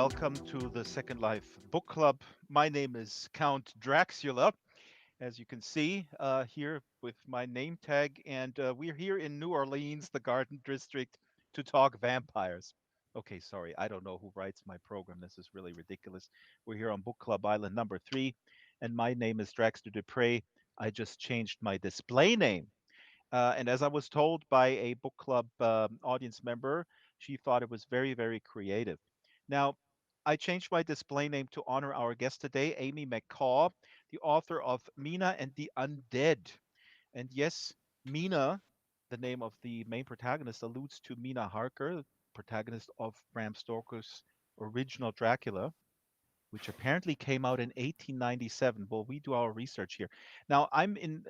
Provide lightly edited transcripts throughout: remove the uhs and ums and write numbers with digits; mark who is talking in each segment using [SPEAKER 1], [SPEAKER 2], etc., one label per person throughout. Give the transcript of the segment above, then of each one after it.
[SPEAKER 1] welcome to the Second Life Book Club. My name is Count Draxula, as you can see here with my name tag, and we're here in New Orleans, the Garden District, to talk vampires. Okay, sorry, I don't know who writes my program. This is really ridiculous. We're here on Book Club Island number 3, and my name is Draxtor Dupre. I just changed my display name. And as I was told by a book club audience member, she thought it was very, very creative. Now, I changed my display name to honor our guest today, Amy McCaw, the author of Mina and the Undead. And yes, Mina, the name of the main protagonist, alludes to Mina Harker, protagonist of Bram Stoker's original Dracula, which apparently came out in 1897. Well, we do our research here. Now, I'm in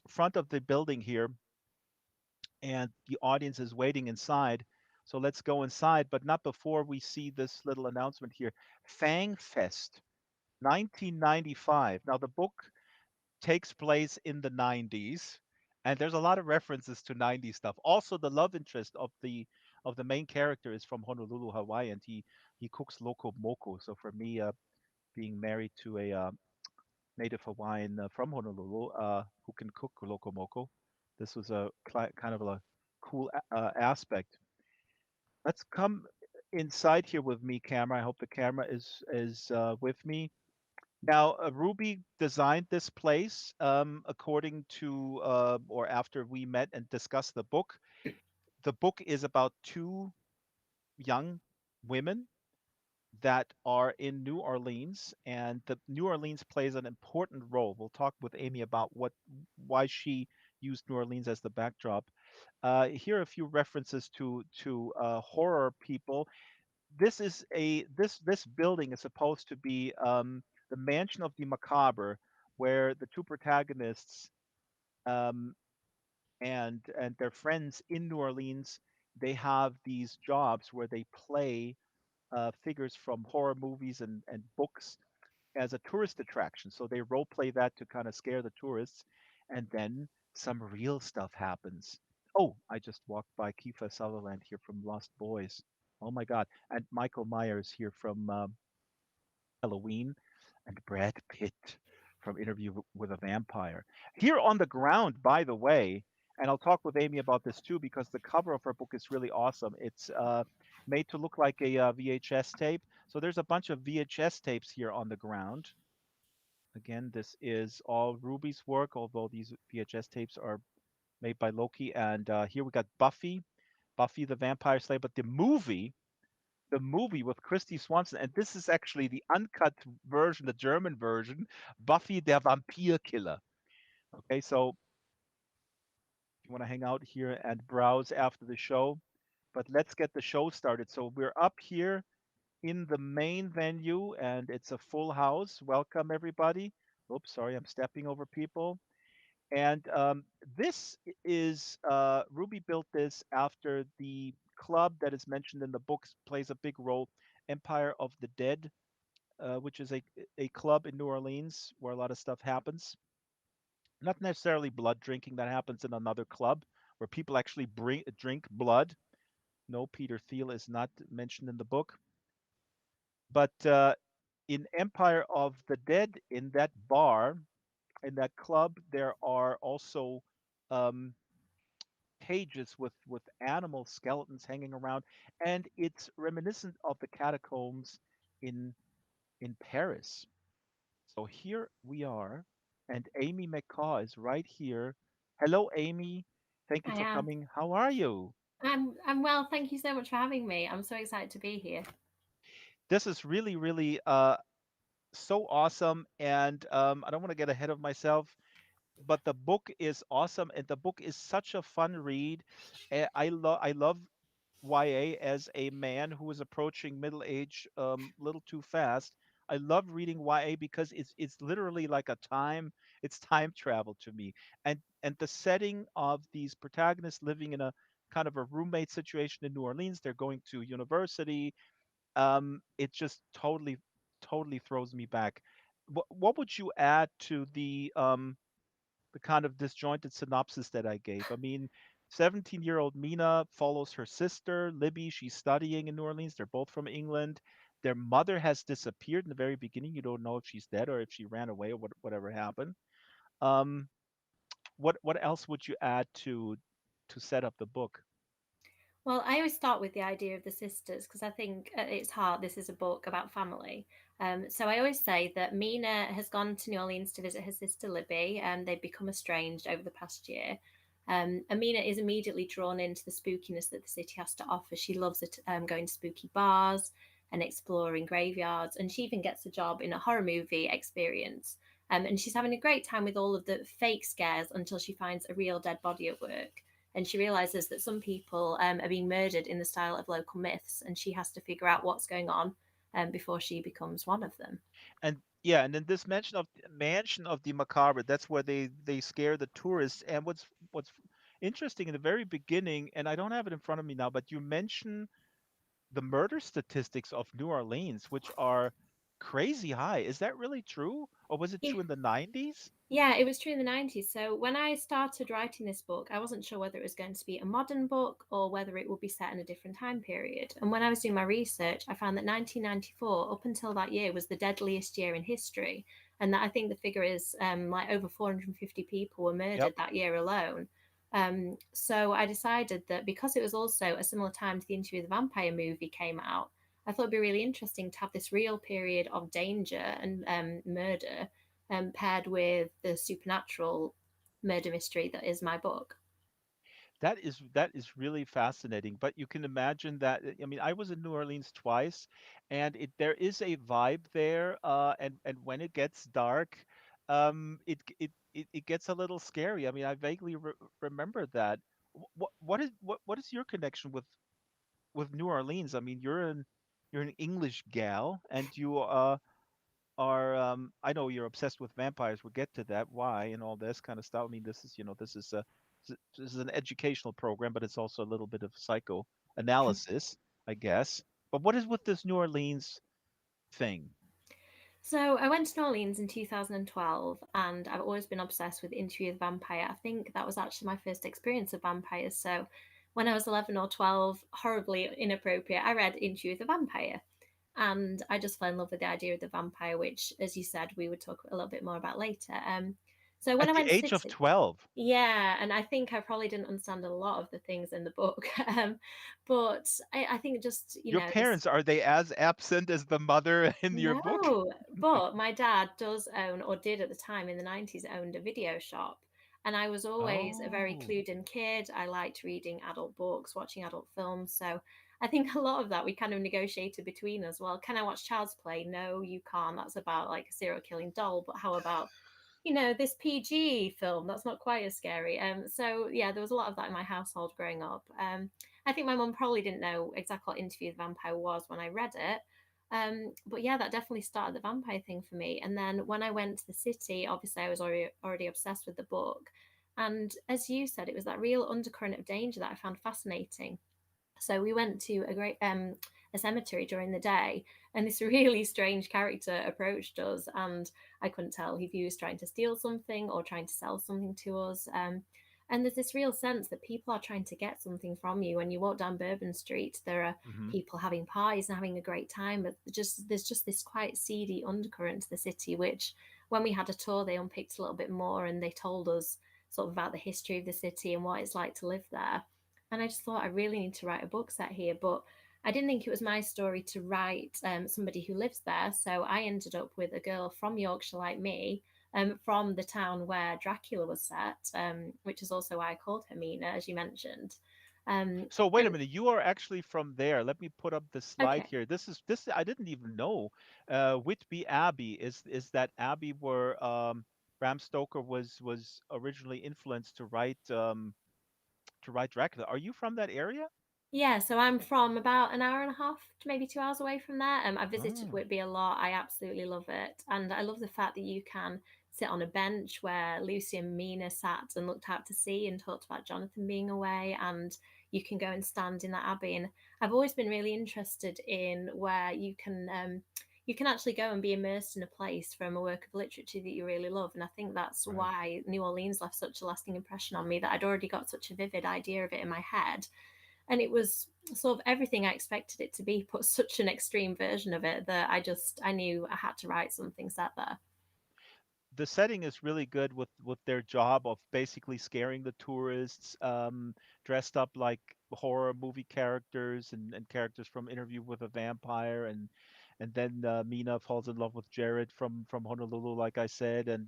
[SPEAKER 1] front of the building here, and the audience is waiting inside. So let's go inside, but not before we see this little announcement here. Fang Fest 1995. Now, the book takes place in the 90s, and there's a lot of references to 90s stuff. Also, the love interest of the main character is from Honolulu, Hawaii, and he cooks loco moco. So for me, being married to a native Hawaiian from Honolulu who can cook loco moco, this was a kind of a cool aspect. Let's come inside here with me, camera. I hope the camera is with me. Now, Ruby designed this place according to or after we met and discussed the book. The book is about two young women that are in New Orleans, and the New Orleans plays an important role. We'll talk with Amy about why she used New Orleans as the backdrop. Here are a few references to horror people. This building is supposed to be the mansion of the Macabre, where the two protagonists um, and their friends in New Orleans, they have these jobs where they play figures from horror movies and books as a tourist attraction. So they role play that to kind of scare the tourists, and then some real stuff happens. Oh, I just walked by Kiefer Sutherland here from Lost Boys. Oh my God. And Michael Myers here from Halloween, and Brad Pitt from Interview with a Vampire. Here on the ground, by the way, and I'll talk with Amy about this too because the cover of her book is really awesome. It's made to look like a VHS tape. So there's a bunch of VHS tapes here on the ground. Again, this is all Ruby's work, although these VHS tapes are made by Loki. And here we got Buffy the Vampire Slayer, but the movie with Christy Swanson, and this is actually the uncut version, the German version, Buffy der Vampirkiller. Okay, so you want to hang out here and browse after the show, but let's get the show started. So we're up here in the main venue, and it's a full house. Welcome, everybody. Oops, sorry, I'm stepping over people. And this is Ruby built this after the club that is mentioned in the books plays a big role, Empire of the Dead, which is a club in New Orleans where a lot of stuff happens. Not necessarily blood drinking that happens in another club where people actually drink blood. No, Peter Thiel is not mentioned in the book. But in Empire of the Dead, in that bar, in that club, there are also um, cages with animal skeletons hanging around, and it's reminiscent of the catacombs in in Paris. So here we are, and Amy McCaw is right here. Hello, Amy. Thank you
[SPEAKER 2] I
[SPEAKER 1] for
[SPEAKER 2] am.
[SPEAKER 1] coming. How are you?
[SPEAKER 2] I'm well. Thank you so much for having me. I'm so excited to be here.
[SPEAKER 1] This is really, really so awesome, and I don't want to get ahead of myself, but the book is awesome, and the book is such a fun read. I love YA as a man who is approaching middle age little too fast. I love reading YA because it's literally like it's time travel to me. And the setting of these protagonists living in a kind of a roommate situation in New Orleans, they're going to university. It just totally throws me back. What would you add to the kind of disjointed synopsis that I gave? I mean, 17-year-old Mina follows her sister, Libby. She's studying in New Orleans. They're both from England. their mother has disappeared in the very beginning. You don't know if she's dead or if she ran away or whatever happened. Um, what else would you add to set up the book?
[SPEAKER 2] Well, I always start with the idea of the sisters because I think at its heart, this is a book about family. So I always say that Mina has gone to New Orleans to visit her sister Libby, and they've become estranged over the past year. And Mina is immediately drawn into the spookiness that the city has to offer. She loves it, going to spooky bars and exploring graveyards, and she even gets a job in a horror movie experience. And she's having a great time with all of the fake scares until she finds a real dead body at work, and she realizes that some people are being murdered in the style of local myths, and she has to figure out what's going on before she becomes one of them.
[SPEAKER 1] And yeah, and then this mansion of the macabre, that's where they scare the tourists. And what's interesting in the very beginning, and I don't have it in front of me now, but you mention the murder statistics of New Orleans, which are crazy high. Is that really true, or was it
[SPEAKER 2] Yeah.
[SPEAKER 1] true in the 90s?
[SPEAKER 2] Yeah, it was true in the 90s. So when I started writing this book, I wasn't sure whether it was going to be a modern book or whether it would be set in a different time period. And when I was doing my research, I found that 1994, up until that year, was the deadliest year in history. And that I think the figure is like over 450 people were murdered
[SPEAKER 1] Yep.
[SPEAKER 2] that year alone. So I decided that because it was also a similar time to the Interview with the Vampire movie came out, I thought it'd be really interesting to have this real period of danger and murder, paired with the supernatural murder mystery that is my book.
[SPEAKER 1] That is really fascinating. But you can imagine that. I mean, I was in New Orleans twice, and there is a vibe there. And when it gets dark, it gets a little scary. I mean, I vaguely remember that. What is your connection with New Orleans? I mean, you're an English gal, and you I know you're obsessed with vampires. We'll get to that, why, and all this kind of stuff. I mean, this is an educational program, but it's also a little bit of psychoanalysis, I guess. But what is with this New Orleans thing?
[SPEAKER 2] So I went to New Orleans in 2012, and I've always been obsessed with Interview with the Vampire. I think that was actually my first experience of vampires. So when I was 11 or 12, horribly inappropriate, I read Interview with the Vampire. And I just fell in love with the idea of the vampire, which, as you said, we would talk a little bit more about later. So when
[SPEAKER 1] At
[SPEAKER 2] I
[SPEAKER 1] the
[SPEAKER 2] went to
[SPEAKER 1] age of
[SPEAKER 2] City,
[SPEAKER 1] 12,
[SPEAKER 2] yeah, and I think I probably didn't understand a lot of the things in the book, but I think just
[SPEAKER 1] your
[SPEAKER 2] this.
[SPEAKER 1] parents, are they as absent as the mother in your book?
[SPEAKER 2] No, but my dad does own, or did at the time in the 90s, owned a video shop. And I was always a very
[SPEAKER 1] Oh,
[SPEAKER 2] clued in kid. I liked reading adult books, watching adult films. So I think a lot of that we kind of negotiated between us. Well, can I watch Child's Play? No, you can't. That's about like a serial killing doll. But how about, this PG film that's not quite as scary. So yeah, there was a lot of that in my household growing up. I think my mum probably didn't know exactly what Interview with the Vampire was when I read it. But yeah, that definitely started the vampire thing for me. And then when I went to the city, obviously I was already obsessed with the book. And as you said, it was that real undercurrent of danger that I found fascinating. So we went to a cemetery during the day, and this really strange character approached us, and I couldn't tell if he was trying to steal something or trying to sell something to us. And there's this real sense that people are trying to get something from you. When you walk down Bourbon Street, there are
[SPEAKER 1] hmm.
[SPEAKER 2] people having parties and having a great time, but there's just this quite seedy undercurrent to the city, which when we had a tour, they unpicked a little bit more, and they told us sort of about the history of the city and what it's like to live there. And I just thought I really need to write a book set here, but I didn't think it was my story to write somebody who lives there. So I ended up with a girl from Yorkshire like me, from the town where Dracula was set, which is also why I called her Mina, as you mentioned. Um,
[SPEAKER 1] So wait a
[SPEAKER 2] and
[SPEAKER 1] minute, you are actually from there. Let me put up the slide
[SPEAKER 2] okay,
[SPEAKER 1] here. This I didn't even know. Whitby Abbey is that abbey where Bram Stoker was originally influenced to write Dracula. Are you from that area?
[SPEAKER 2] yeah, so I'm from about an hour and a half to maybe 2 hours away from there. I visited
[SPEAKER 1] Oh,
[SPEAKER 2] Whitby a lot. I absolutely love it. And I love the fact that you can sit on a bench where Lucy and Mina sat and looked out to sea and talked about Jonathan being away. And you can go and stand in that abbey. And I've always been really interested in where you can actually go and be immersed in a place from a work of literature that you really love. And I think that's
[SPEAKER 1] right.
[SPEAKER 2] why New Orleans left such a lasting impression on me, that I'd already got such a vivid idea of it in my head. and it was sort of everything I expected it to be, but such an extreme version of it that I knew I had to write something set there.
[SPEAKER 1] The setting is really good with their job of basically scaring the tourists, dressed up like horror movie characters and characters from Interview with a Vampire, and then Mina falls in love with Jared from Honolulu, like I said, and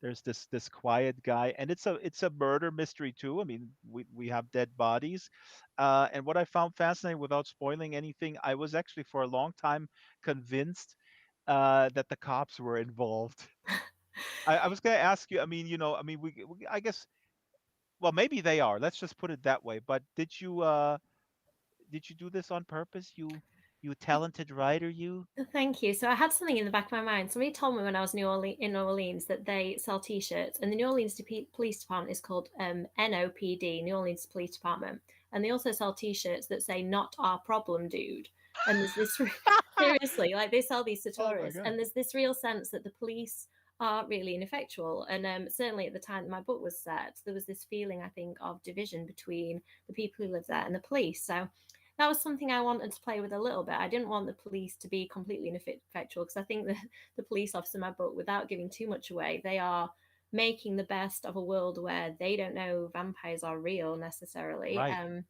[SPEAKER 1] there's this quiet guy, and it's a murder mystery too. I mean, we have dead bodies, and what I found fascinating, without spoiling anything, I was actually for a long time convinced that the cops were involved. I was going to ask you. I mean, I mean, I guess, well, maybe they are. Let's just put it that way. But did you do this on purpose? You talented writer, you?
[SPEAKER 2] Thank you. So I had something in the back of my mind. Somebody told me when I was in New Orleans that they sell T-shirts, and the New Orleans Police Department is called NOPD, New Orleans Police Department, and they also sell T-shirts that say "Not our problem, dude." And there's this seriously, like they sell these to
[SPEAKER 1] Oh my
[SPEAKER 2] tourists,
[SPEAKER 1] God.
[SPEAKER 2] and there's this real sense that the police are really ineffectual. And certainly at the time that my book was set, there was this feeling, I think, of division between the people who live there and the police. So that was something I wanted to play with a little bit. I didn't want the police to be completely ineffectual, because I think the police officer in my book, without giving too much away, they are making the best of a world where they don't know vampires are real necessarily.
[SPEAKER 1] Right,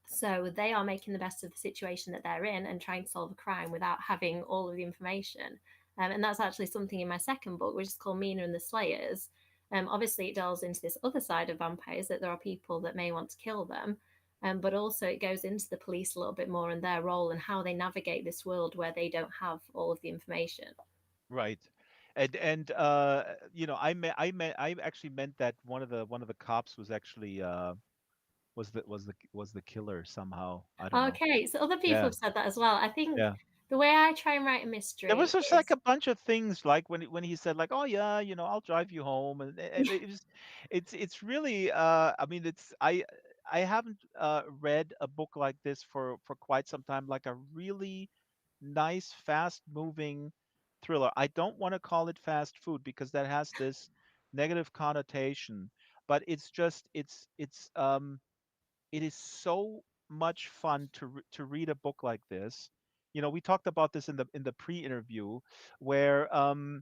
[SPEAKER 2] So they are making the best of the situation that they're in and trying to solve a crime without having all of the information. And that's actually something in my second book, which is called Mina and the Slayers. Obviously, it delves into this other side of vampires, that there are people that may want to kill them. But also, it goes into the police a little bit more and their role and how they navigate this world where they don't have all of the information.
[SPEAKER 1] right. And I actually meant that one of the cops was actually was the killer somehow. I don't know.
[SPEAKER 2] Okay, so other people
[SPEAKER 1] Yeah,
[SPEAKER 2] have said that as well. I think
[SPEAKER 1] yeah.
[SPEAKER 2] the way I try and write a
[SPEAKER 1] There was
[SPEAKER 2] mystery
[SPEAKER 1] just like
[SPEAKER 2] is,
[SPEAKER 1] a bunch of things, like when he said like, "Oh yeah, I'll drive you home," and it was, it's really, I mean, I haven't read a book like this for quite some time, like a really nice, fast-moving thriller. I don't want to call it fast food because that has this negative connotation, but it's just it is so much fun to read a book like this. We talked about this in the pre-interview, where I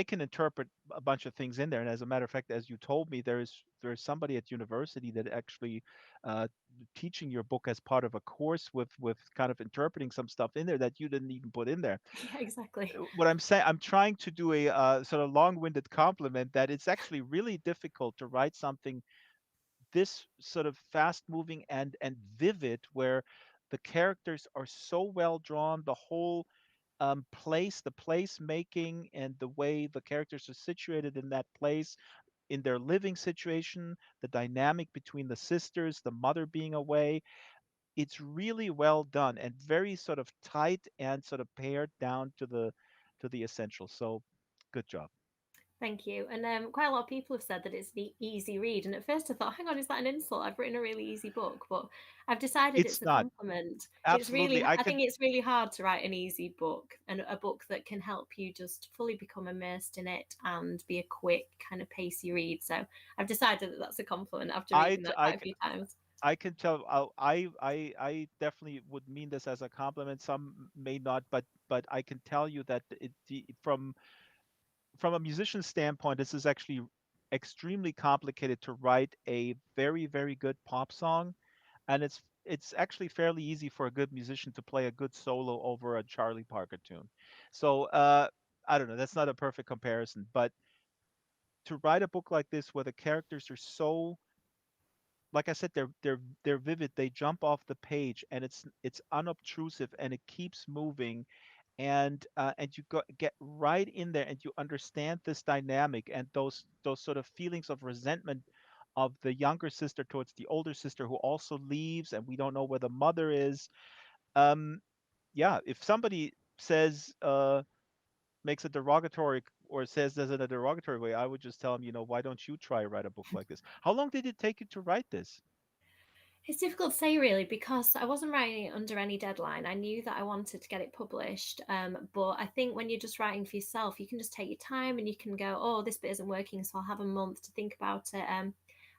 [SPEAKER 1] can interpret a bunch of things in there, and as a matter of fact, as you told me, there's somebody at university that actually uh, teaching your book as part of a course with kind of interpreting some stuff in there that you didn't even put in there.
[SPEAKER 2] yeah, exactly.
[SPEAKER 1] What I'm saying, I'm trying to do a sort of long-winded compliment that it's actually really difficult to write something this sort of fast moving and vivid, where the characters are so well drawn, the whole the place making, and the way the characters are situated in that place, in their living situation, the dynamic between the sisters, the mother being away. It's really well done and very sort of tight and sort of pared down to the essentials. So good job.
[SPEAKER 2] Thank you. And quite a lot of people have said that it's an easy read. And at first I thought, hang on, is that an insult? I've written a really easy book, but I've decided
[SPEAKER 1] It's
[SPEAKER 2] it's a
[SPEAKER 1] not.
[SPEAKER 2] compliment. It's really,
[SPEAKER 1] Absolutely. I
[SPEAKER 2] I
[SPEAKER 1] could
[SPEAKER 2] think it's really hard to write an easy book, and a book that can help you just fully become immersed in it and be a quick, kind of pacey read. So I've decided that that's a compliment after
[SPEAKER 1] I
[SPEAKER 2] reading
[SPEAKER 1] t-
[SPEAKER 2] that
[SPEAKER 1] I
[SPEAKER 2] quite a few times.
[SPEAKER 1] I can tell. I definitely would mean this as a compliment. Some may not, but I can tell you that from a musician's standpoint, this is actually extremely complicated to write a very very good pop song, and it's actually fairly easy for a good musician to play a good solo over a Charlie Parker tune. So I don't know. That's not a perfect comparison, but to write a book like this where the characters are so, like I said, they're vivid. They jump off the page, and it's unobtrusive, and it keeps moving, and you get right in there, and you understand this dynamic and those sort of feelings of resentment of the younger sister towards the older sister who also leaves, and we don't know where the mother is. Um, yeah, if somebody says makes a derogatory or says this in a derogatory way, I would just tell them, why don't you try write a book like this? How long did it take you to write this?
[SPEAKER 2] It's difficult to say really, because I wasn't writing it under any deadline. I knew that I wanted to get it published, but I think when you're just writing for yourself, you can just take your time and you can go, oh, this bit isn't working, so I'll have a month to think about it.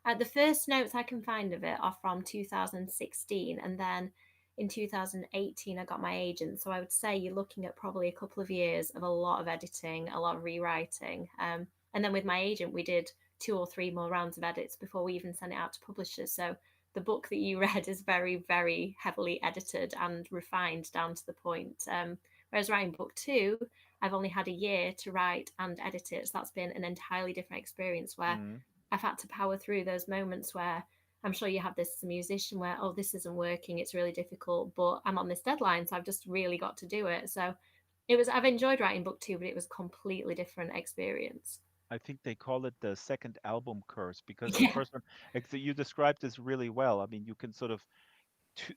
[SPEAKER 2] The first notes I can find of it are from 2016, and then in 2018 I got my agent. So I would say you're looking at probably a couple of years of a lot of editing, a lot of rewriting, and then with my agent we did 2 or 3 more rounds of edits before we even sent it out to publishers. So the book that you read is very, very heavily edited and refined down to the point. Whereas writing book two, I've only had a year to write and edit it. So that's been an entirely different experience where
[SPEAKER 1] Mm.
[SPEAKER 2] I've had to power through those moments where I'm sure you have this as a musician where, oh, this isn't working, it's really difficult, but I'm on this deadline, so I've just really got to do it. So I've enjoyed writing book two, but it was a completely different experience.
[SPEAKER 1] I think they call it the second album curse because the
[SPEAKER 2] Yeah.
[SPEAKER 1] first one, you described this really well. I mean, you can sort of to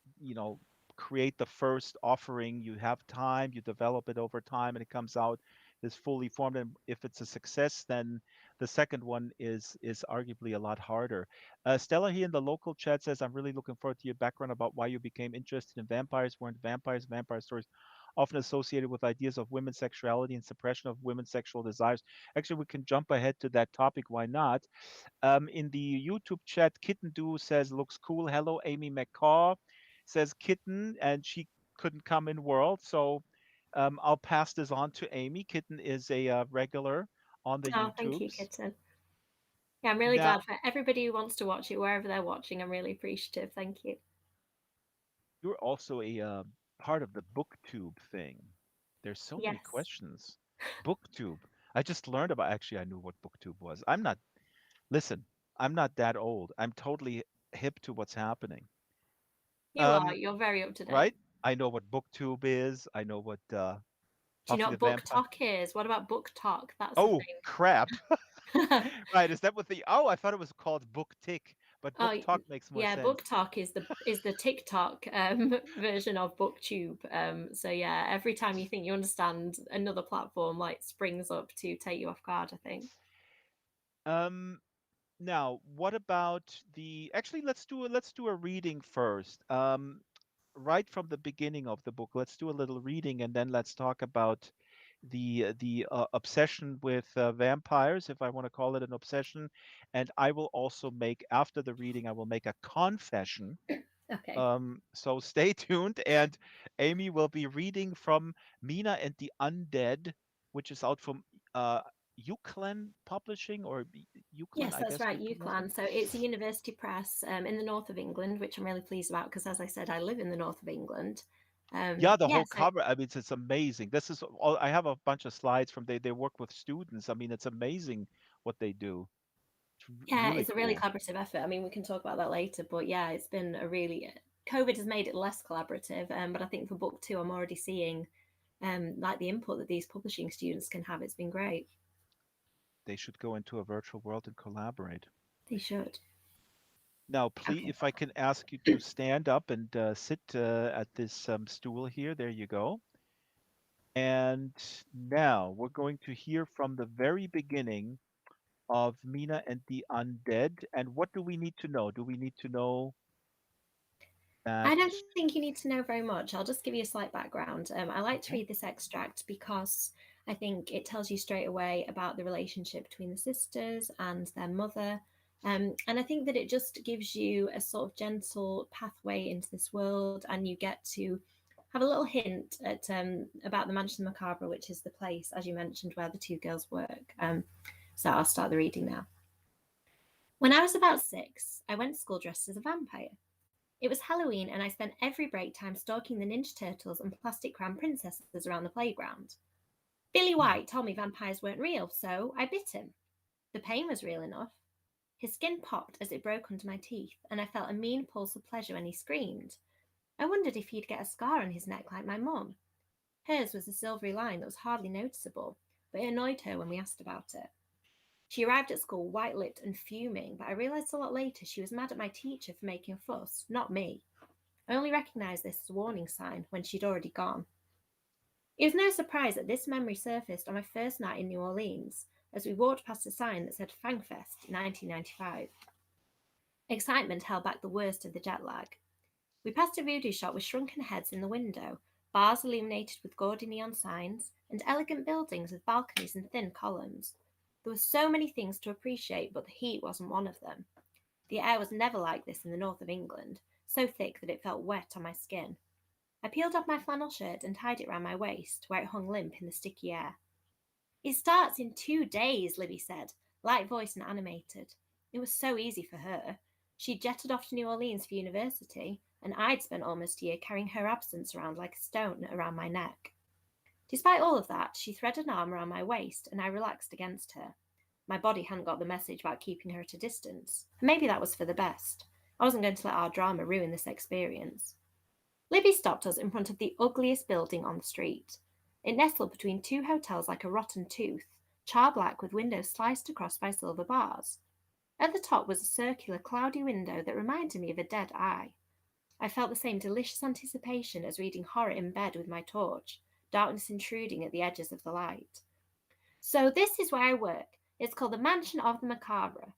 [SPEAKER 1] create the first offering, you have time, you develop it over time, and it comes out is fully formed, and if it's a success, then the second one is arguably a lot harder. Stella here in the local chat says, I'm really looking forward to your background about why you became interested in vampires. Weren't vampire stories often associated with ideas of women's sexuality and suppression of women's sexual desires? Actually, we can jump ahead to that topic, why not? In the YouTube chat, Kitten Do says, looks cool. Hello, Amy McCaw says Kitten, and she couldn't come in world. So I'll pass this on to Amy. Kitten is a regular on the
[SPEAKER 2] Oh, thank you,
[SPEAKER 1] YouTubes.
[SPEAKER 2] Kitten. Yeah, I'm really
[SPEAKER 1] Now,
[SPEAKER 2] glad for everybody who wants to watch it, wherever they're watching. I'm really appreciative. Thank you.
[SPEAKER 1] you're also a part of the BookTube thing. There's so many
[SPEAKER 2] Yes.
[SPEAKER 1] questions. BookTube. I just learned about, actually, I knew what BookTube was. Listen, I'm not that old. I'm totally hip to what's happening.
[SPEAKER 2] You are.
[SPEAKER 1] Um,
[SPEAKER 2] You're very up to date.
[SPEAKER 1] right? I know what BookTube is. I know what
[SPEAKER 2] Do you know
[SPEAKER 1] Buffy the
[SPEAKER 2] what book
[SPEAKER 1] Vampire.
[SPEAKER 2] talk is? What about book talk? That's a
[SPEAKER 1] Oh, crap.
[SPEAKER 2] thing.
[SPEAKER 1] Right, is that what I thought it was called Book Tick, but Book
[SPEAKER 2] Oh,
[SPEAKER 1] Talk makes more
[SPEAKER 2] yeah, book
[SPEAKER 1] sense.
[SPEAKER 2] talk is the TikTok version of booktube. So yeah, every time you think you understand, another platform like springs up to take you off guard, I think.
[SPEAKER 1] Um, Now, what about actually, let's do a reading first. Right from the beginning of the book, let's do a little reading, and then let's talk about the obsession with vampires, if I want to call it an obsession. And I will also make, after the reading, I will make a confession.
[SPEAKER 2] Okay.
[SPEAKER 1] So stay tuned, and Amy will be reading from Mina and the Undead, which is out from uh, Euclid Publishing, or Euclid,
[SPEAKER 2] Yes,
[SPEAKER 1] I
[SPEAKER 2] that's
[SPEAKER 1] guess we
[SPEAKER 2] right,
[SPEAKER 1] pronounce it.
[SPEAKER 2] UCLan. So it's a university press in the north of England, which I'm really pleased about because, as I said, I live in the north of England.
[SPEAKER 1] Yeah, the
[SPEAKER 2] Yeah,
[SPEAKER 1] whole
[SPEAKER 2] so
[SPEAKER 1] cover. I mean, it's amazing. This is all. I have a bunch of slides from they work with students. I mean, it's amazing what they do. It's
[SPEAKER 2] yeah,
[SPEAKER 1] really
[SPEAKER 2] it's a really
[SPEAKER 1] cool.
[SPEAKER 2] collaborative effort. I mean, we can talk about that later, but yeah, it's been a really COVID has made it less collaborative. But I think for book two, I'm already seeing like the input that these publishing students can have. It's been great.
[SPEAKER 1] They should go into a virtual world and collaborate.
[SPEAKER 2] They should.
[SPEAKER 1] Now, please,
[SPEAKER 2] Okay.
[SPEAKER 1] if I can ask you to stand up and sit at this stool here. There you go. And now we're going to hear from the very beginning of Mina and the Undead. And what do we need to know? Do we need to know that?
[SPEAKER 2] I don't think you need to know very much. I'll just give you a slight background. I like to
[SPEAKER 1] Okay.
[SPEAKER 2] read this extract because I think it tells you straight away about the relationship between the sisters and their mother. And I think that it just gives you a sort of gentle pathway into this world, and you get to have a little hint at about the Mansion Macabre, which is the place, as you mentioned, where the two girls work. So I'll start the reading now. When I was about 6, I went to school dressed as a vampire. It was Halloween, and I spent every break time stalking the Ninja Turtles and plastic crown princesses around the playground. Billy
[SPEAKER 1] Hmm.
[SPEAKER 2] White told me vampires weren't real, so I bit him. The pain was real enough. His skin popped as it broke under my teeth, and I felt a mean pulse of pleasure when he screamed. I wondered if he'd get a scar on his neck like my mum. Hers was a silvery line that was hardly noticeable, but it annoyed her when we asked about it. She arrived at school white lipped and fuming, but I realised a lot later she was mad at my teacher for making a fuss, not me. I only recognised this as a warning sign when she'd already gone. It was no surprise that this memory surfaced on my first night in New Orleans as we walked past a sign that said Fangfest 1995. Excitement held back the worst of the jet lag. We passed a voodoo shop with shrunken heads in the window, bars illuminated with gaudy neon signs, and elegant buildings with balconies and thin columns. There were so many things to appreciate, but the heat wasn't one of them. The air was never like this in the north of England, so thick that it felt wet on my skin. I peeled off my flannel shirt and tied it round my waist, where it hung limp in the sticky air. It starts in 2 days, Libby said, light voiced and animated. It was so easy for her. She'd jetted off to New Orleans for university, and I'd spent almost a year carrying her absence around like a stone around my neck. Despite all of that, she threaded an arm around my waist, and I relaxed against her. My body hadn't got the message about keeping her at a distance, and maybe that was for the best. I wasn't going to let our drama ruin this experience. Libby stopped us in front of the ugliest building on the street. It nestled between two hotels like a rotten tooth, char black with windows sliced across by silver bars. At the top was a circular, cloudy window that reminded me of a dead eye. I felt the same delicious anticipation as reading horror in bed with my torch, darkness intruding at the edges of the light. So, this is where I work. It's called the Mansion of the Macabre.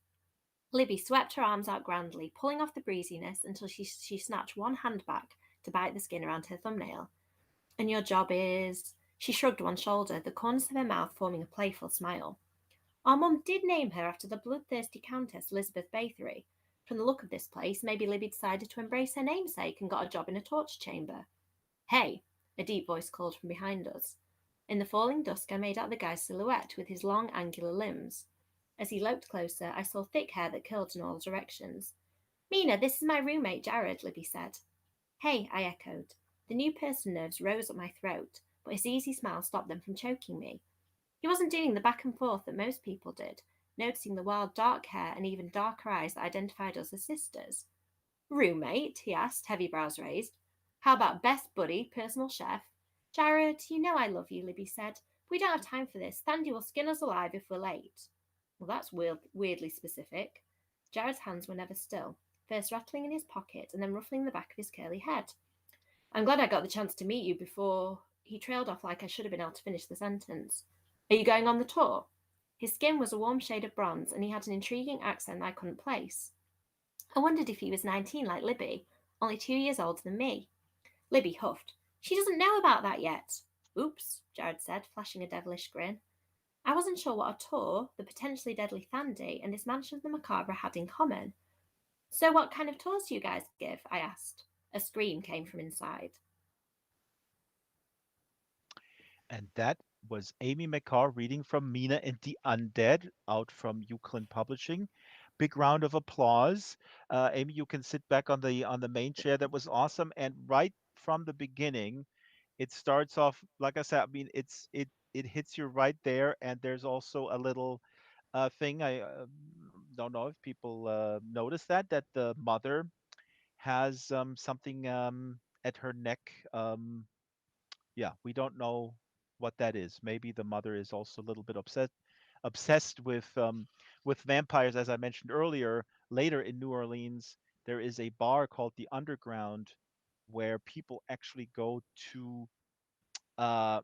[SPEAKER 2] Libby swept her arms out grandly, pulling off the breeziness until she snatched one hand back to bite the skin around her thumbnail. And your job is. She shrugged one shoulder, the corners of her mouth forming a playful smile. Our mum did name her after the bloodthirsty Countess Elizabeth Bathory. From the look of this place, maybe Libby decided to embrace her namesake and got a job in a torture chamber. Hey, a deep voice called from behind us. In the falling dusk, I made out the guy's silhouette with his long, angular limbs. As he loped closer, I saw thick hair that curled in all directions. Mina, this is my roommate, Jared, Libby said. Hey, I echoed. The new person nerves rose up my throat, but his easy smile stopped them from choking me. He wasn't doing the back and forth that most people did, noticing the wild dark hair and even darker eyes that identified us as sisters. Roommate? He asked, heavy brows raised. How about best buddy, personal chef? Jared, you know I love you, Libby said. We don't have time for this. Thandi will skin us alive if we're late. Well, that's weirdly specific. Jared's hands were never still, first rattling in his pocket and then ruffling the back of his curly head. I'm glad I got the chance to meet you before. He trailed off like I should have been able to finish the sentence. Are you going on the tour? His skin was a warm shade of bronze, and he had an intriguing accent I couldn't place. I wondered if he was 19 like Libby, only 2 years older than me. Libby huffed. She doesn't know about that yet. Oops, Jared said, flashing a devilish grin. I wasn't sure what a tour, the potentially deadly Thandi, and this mansion of the macabre had in common. So what kind of tours do you guys give? I asked. A scream came from inside.
[SPEAKER 1] And that was Amy McCaw reading from Mina and the Undead out from Euclid Publishing. Big round of applause. Amy, you can sit back on the main chair. That was awesome. And right from the beginning, it starts off like I said. I mean, it hits you right there. And there's also a little thing. I don't know if people notice that the mother has something at her neck. Yeah, we don't know what that is. Maybe the mother is also a little bit obsessed with vampires, as I mentioned earlier. Later in New Orleans, there is a bar called the Underground, where people actually go to uh,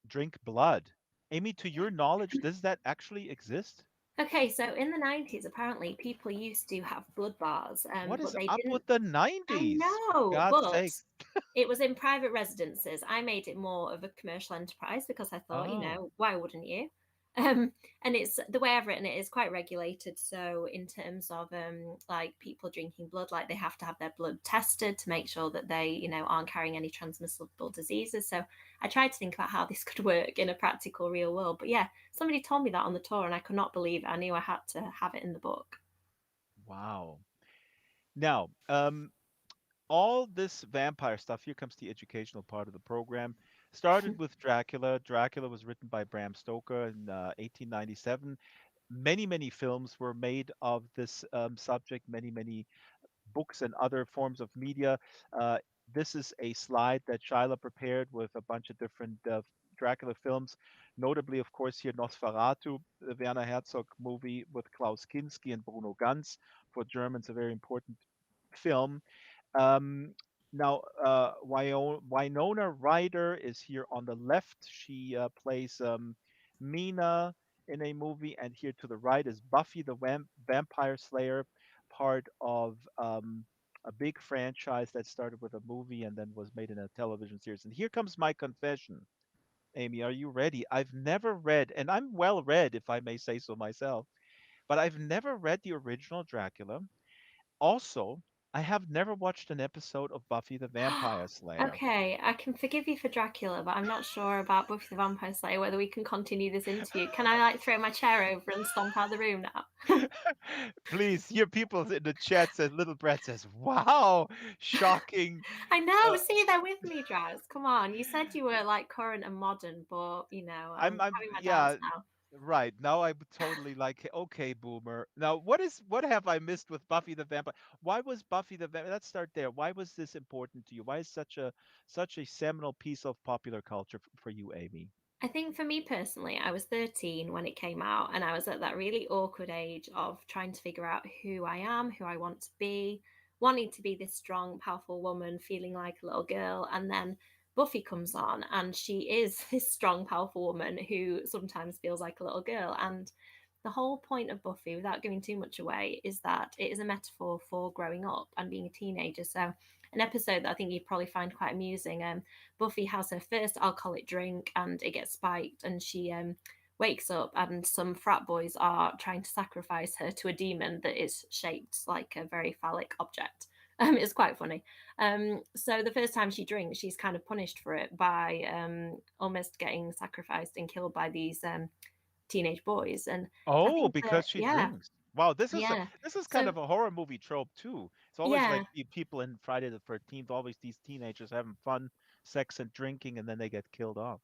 [SPEAKER 1] drink blood. Amy, to your knowledge, does that actually exist?
[SPEAKER 2] Okay, so in the 90s, apparently people used to have blood bars,
[SPEAKER 1] What
[SPEAKER 2] but
[SPEAKER 1] is
[SPEAKER 2] they
[SPEAKER 1] up
[SPEAKER 2] didn't.
[SPEAKER 1] with the
[SPEAKER 2] I
[SPEAKER 1] 90s? For
[SPEAKER 2] know,
[SPEAKER 1] God's
[SPEAKER 2] but
[SPEAKER 1] sake.
[SPEAKER 2] it was in private residences. I made it more of a commercial enterprise because I thought,
[SPEAKER 1] Oh,
[SPEAKER 2] why wouldn't you? Um, and it's the way I've written it is quite regulated. So in terms of like people drinking blood, like they have to have their blood tested to make sure that they, aren't carrying any transmissible diseases. So I tried to think about how this could work in a practical, real world. But yeah, somebody told me that on the tour, and I could not believe it. I knew I had to have it in the book.
[SPEAKER 1] wow. Now, all this vampire stuff, here comes the educational part of the program, started with Dracula. Dracula was written by Bram Stoker in 1897. Many, many films were made of this subject, many books and other forms of media. Uh, this is a slide that Shyla prepared with a bunch of different Dracula films, notably, of course, here Nosferatu, the Werner Herzog movie with Klaus Kinski and Bruno Ganz. For Germans, a very important film. um, Now, Winona Ryder is here on the left. She plays Mina in a movie, and here to the right is Buffy the Vampire Slayer, part of a big franchise that started with a movie and then was made in a television series. And here comes my confession. Amy, are you ready? I've never read, and I'm well read, if I may say so myself, but I've never read the original Dracula. Also, I have never watched an episode of Buffy the Vampire Slayer.
[SPEAKER 2] Okay, I can forgive you for Dracula, but I'm not sure about Buffy the Vampire Slayer, whether we can continue this interview. Can I like throw my chair over and stomp out of the room now?
[SPEAKER 1] Please, here people in the chat says Little Brett says, "Wow, shocking."
[SPEAKER 2] I know,
[SPEAKER 1] Uh,
[SPEAKER 2] see, they're with me, Drax. Come on. You said you were like current and modern, but I'm
[SPEAKER 1] I'm
[SPEAKER 2] having my doubts
[SPEAKER 1] yeah,
[SPEAKER 2] now.
[SPEAKER 1] right. Now I'm totally like, okay, boomer. Now, what have I missed with Buffy the Vampire? Why was Buffy the Vampire? Let's start there. Why was this important to you? Why is such a seminal piece of popular culture for you, Amy?
[SPEAKER 2] I think for me personally, I was 13 when it came out, and I was at that really awkward age of trying to figure out who I am, who I want to be, wanting to be this strong, powerful woman, feeling like a little girl. And then Buffy comes on, and she is this strong, powerful woman who sometimes feels like a little girl. And the whole point of Buffy, without giving too much away, is that it is a metaphor for growing up and being a teenager. So, an episode that I think you'd probably find quite amusing. Buffy has her first alcoholic drink and it gets spiked, and she wakes up, and some frat boys are trying to sacrifice her to a demon that is shaped like a very phallic object. It's quite funny. So the first time she drinks, she's kind of punished for it by almost getting sacrificed and killed by these teenage boys. And I
[SPEAKER 1] Oh,
[SPEAKER 2] think that,
[SPEAKER 1] because she
[SPEAKER 2] yeah,
[SPEAKER 1] drinks. Wow,
[SPEAKER 2] yeah.
[SPEAKER 1] this is kind
[SPEAKER 2] So
[SPEAKER 1] of a horror movie trope too. It's always like
[SPEAKER 2] yeah,
[SPEAKER 1] people in Friday the 13th, always these teenagers having fun, sex and drinking, and then they get killed off.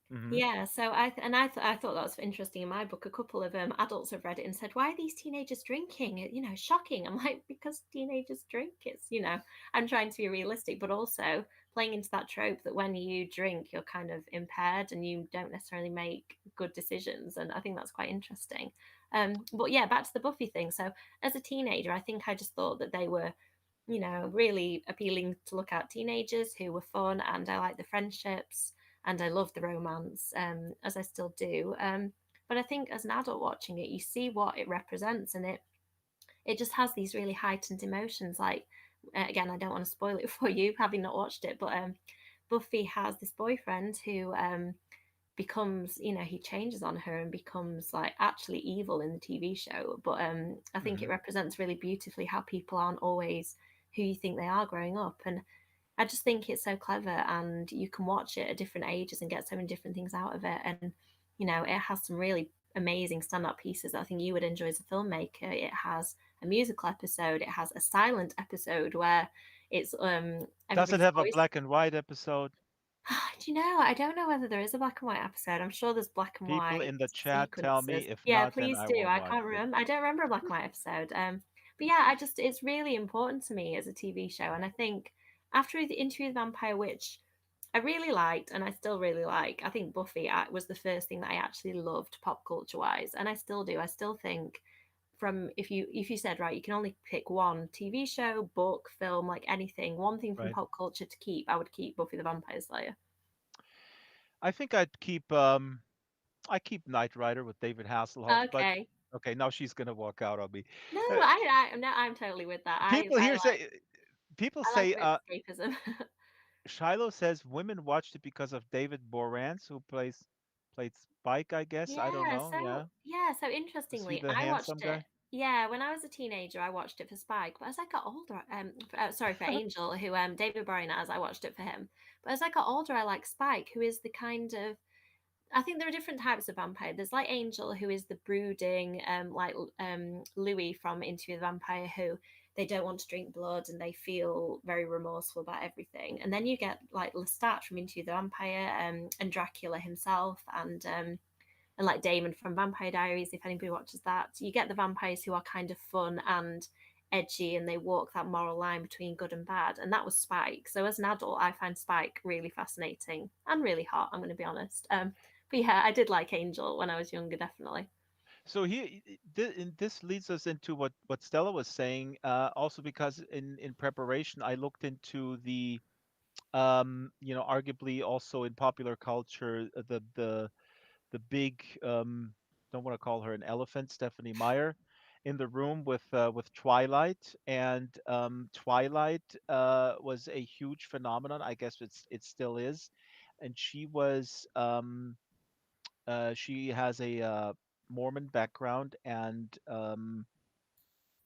[SPEAKER 1] Hmm.
[SPEAKER 2] yeah, so I thought that was interesting in my book. A couple of adults have read it and said, "Why are these teenagers drinking? Shocking." I'm like, because teenagers drink. I'm trying to be realistic, but also playing into that trope that when you drink, you're kind of impaired and you don't necessarily make good decisions. And I think that's quite interesting. But yeah, back to the Buffy thing. So as a teenager, I think I just thought that they were really appealing to look at, teenagers who were fun, and I like the friendships and I love the romance, as I still do. But I think as an adult watching it, you see what it represents, and it just has these really heightened emotions. Like, again, I don't want to spoil it for you, having not watched it, but Buffy has this boyfriend who becomes, he changes on her and becomes like actually evil in the TV show. But I think it
[SPEAKER 1] Hmm.
[SPEAKER 2] represents really beautifully how people aren't always who you think they are growing up. And I just think it's so clever, and you can watch it at different ages and get so many different things out of it. And it has some really amazing stand-up pieces that I think you would enjoy as a filmmaker. It has a musical episode. It has a silent episode where it's
[SPEAKER 1] Does it
[SPEAKER 2] everybody's
[SPEAKER 1] have a
[SPEAKER 2] voice.
[SPEAKER 1] black and white episode?
[SPEAKER 2] Do you know? I don't know whether there is a black and white episode. I'm sure there's black and
[SPEAKER 1] People
[SPEAKER 2] white
[SPEAKER 1] in the chat tell me.
[SPEAKER 2] sequences.
[SPEAKER 1] If
[SPEAKER 2] Yeah,
[SPEAKER 1] not, then
[SPEAKER 2] please
[SPEAKER 1] I
[SPEAKER 2] do.
[SPEAKER 1] will
[SPEAKER 2] I
[SPEAKER 1] watch
[SPEAKER 2] can't
[SPEAKER 1] it.
[SPEAKER 2] remember. I don't remember a black and white episode. But yeah, it's really important to me as a TV show, and I think after the Interview with the Vampire Witch, I really liked, and I still really like. I think Buffy was the first thing that I actually loved pop culture wise, and I still do. I still think from if you said, right, you can only pick one TV show, book, film, like anything, one thing from
[SPEAKER 1] Right.
[SPEAKER 2] pop culture to keep, I would keep Buffy the Vampire Slayer.
[SPEAKER 1] I think I keep Knight Rider with David Hasselhoff, but
[SPEAKER 2] Okay.
[SPEAKER 1] okay, now she's gonna walk out on me.
[SPEAKER 2] No,
[SPEAKER 1] Uh,
[SPEAKER 2] I'm totally with that. I
[SPEAKER 1] people
[SPEAKER 2] I
[SPEAKER 1] here
[SPEAKER 2] like
[SPEAKER 1] say people
[SPEAKER 2] I like
[SPEAKER 1] say
[SPEAKER 2] a bit of escapism.
[SPEAKER 1] Shiloh says women watched it because of David Borans, who played Spike, I guess. I don't know. Yeah.
[SPEAKER 2] So
[SPEAKER 1] Was he
[SPEAKER 2] interestingly,
[SPEAKER 1] the
[SPEAKER 2] I
[SPEAKER 1] handsome
[SPEAKER 2] watched it.
[SPEAKER 1] guy?
[SPEAKER 2] Yeah, when I was a teenager, I watched it for Spike. But as I got older, sorry, for Angel, who David Boreanaz, I watched it for him. But as I got older, I like Spike, who is the kind of, I think there are different types of vampire. There's like Angel, who is the brooding, like Louis from Interview with the Vampire, who they don't want to drink blood and they feel very remorseful about everything. And then you get like Lestat from Interview with the Vampire, and Dracula himself, and like Damon from Vampire Diaries, if anybody watches that. You get the vampires who are kind of fun and edgy, and they walk that moral line between good and bad. And that was Spike. So as an adult, I find Spike really fascinating and really hot, I'm going to be honest. But yeah, I did like Angel when I was younger, definitely.
[SPEAKER 1] So and this leads us into what Stella was saying. Also, because in preparation, I looked into arguably also in popular culture, the big don't want to call her an elephant, Stephanie Meyer, in the room with Twilight, and Twilight was a huge phenomenon. I guess it still is, and she has a Mormon background, and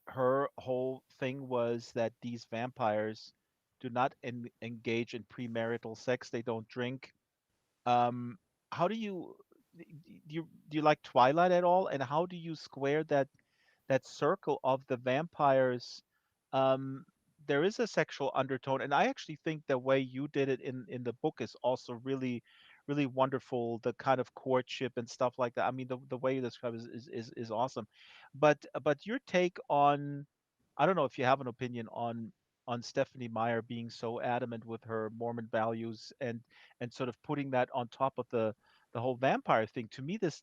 [SPEAKER 1] her whole thing was that these vampires do not engage in premarital sex. They don't drink. Um, how do you like Twilight at all? And how do you square that circle of the vampires? Um, there is a sexual undertone, and I actually think the way you did it in the book is also really wonderful. The kind of courtship and stuff like that. I mean, the way you describe it is awesome. But your take on, I don't know if you have an opinion on Stephanie Meyer being so adamant with her Mormon values and sort of putting that on top of the whole vampire thing. To me, this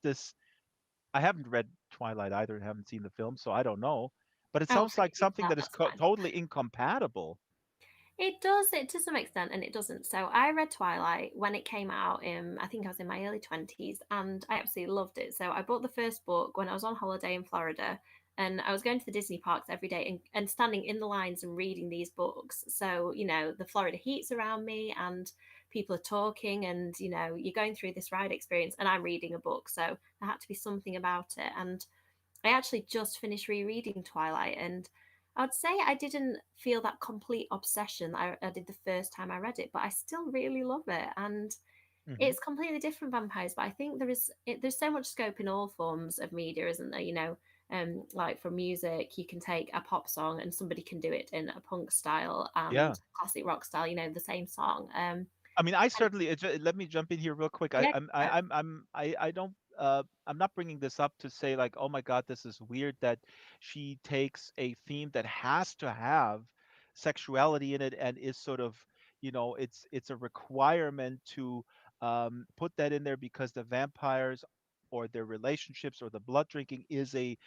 [SPEAKER 1] I haven't read Twilight either and haven't seen the film, so I don't know. But it
[SPEAKER 2] Oh,
[SPEAKER 1] sounds like
[SPEAKER 2] forgive you for
[SPEAKER 1] something
[SPEAKER 2] that.
[SPEAKER 1] that is
[SPEAKER 2] That's fine.
[SPEAKER 1] totally incompatible.
[SPEAKER 2] It does, it to some extent, and it doesn't. So I read Twilight when it came out in, I think I was in my early 20s, and I absolutely loved it. So I bought the first book when I was on holiday in Florida, and I was going to the Disney parks every day and standing in the lines and reading these books. So, the Florida heat's around me, and people are talking, and, you're going through this ride experience, and I'm reading a book. So there had to be something about it. And I actually just finished rereading Twilight, and I would say I didn't feel that complete obsession that I did the first time I read it, but I still really love it. And
[SPEAKER 1] Hmm.
[SPEAKER 2] it's completely different vampires, but I think there's so much scope in all forms of media, isn't there? Like from music, you can take a pop song and somebody can do it in a punk style
[SPEAKER 1] Yeah.
[SPEAKER 2] and classic rock style. The same song.
[SPEAKER 1] I mean, I
[SPEAKER 2] And
[SPEAKER 1] certainly let me jump in here real quick.
[SPEAKER 2] yeah,
[SPEAKER 1] I don't I'm not bringing this up to say like, oh my God, this is weird that she takes a theme that has to have sexuality in it and is sort of, it's a requirement to put that in there because the vampires or their relationships or the blood drinking is a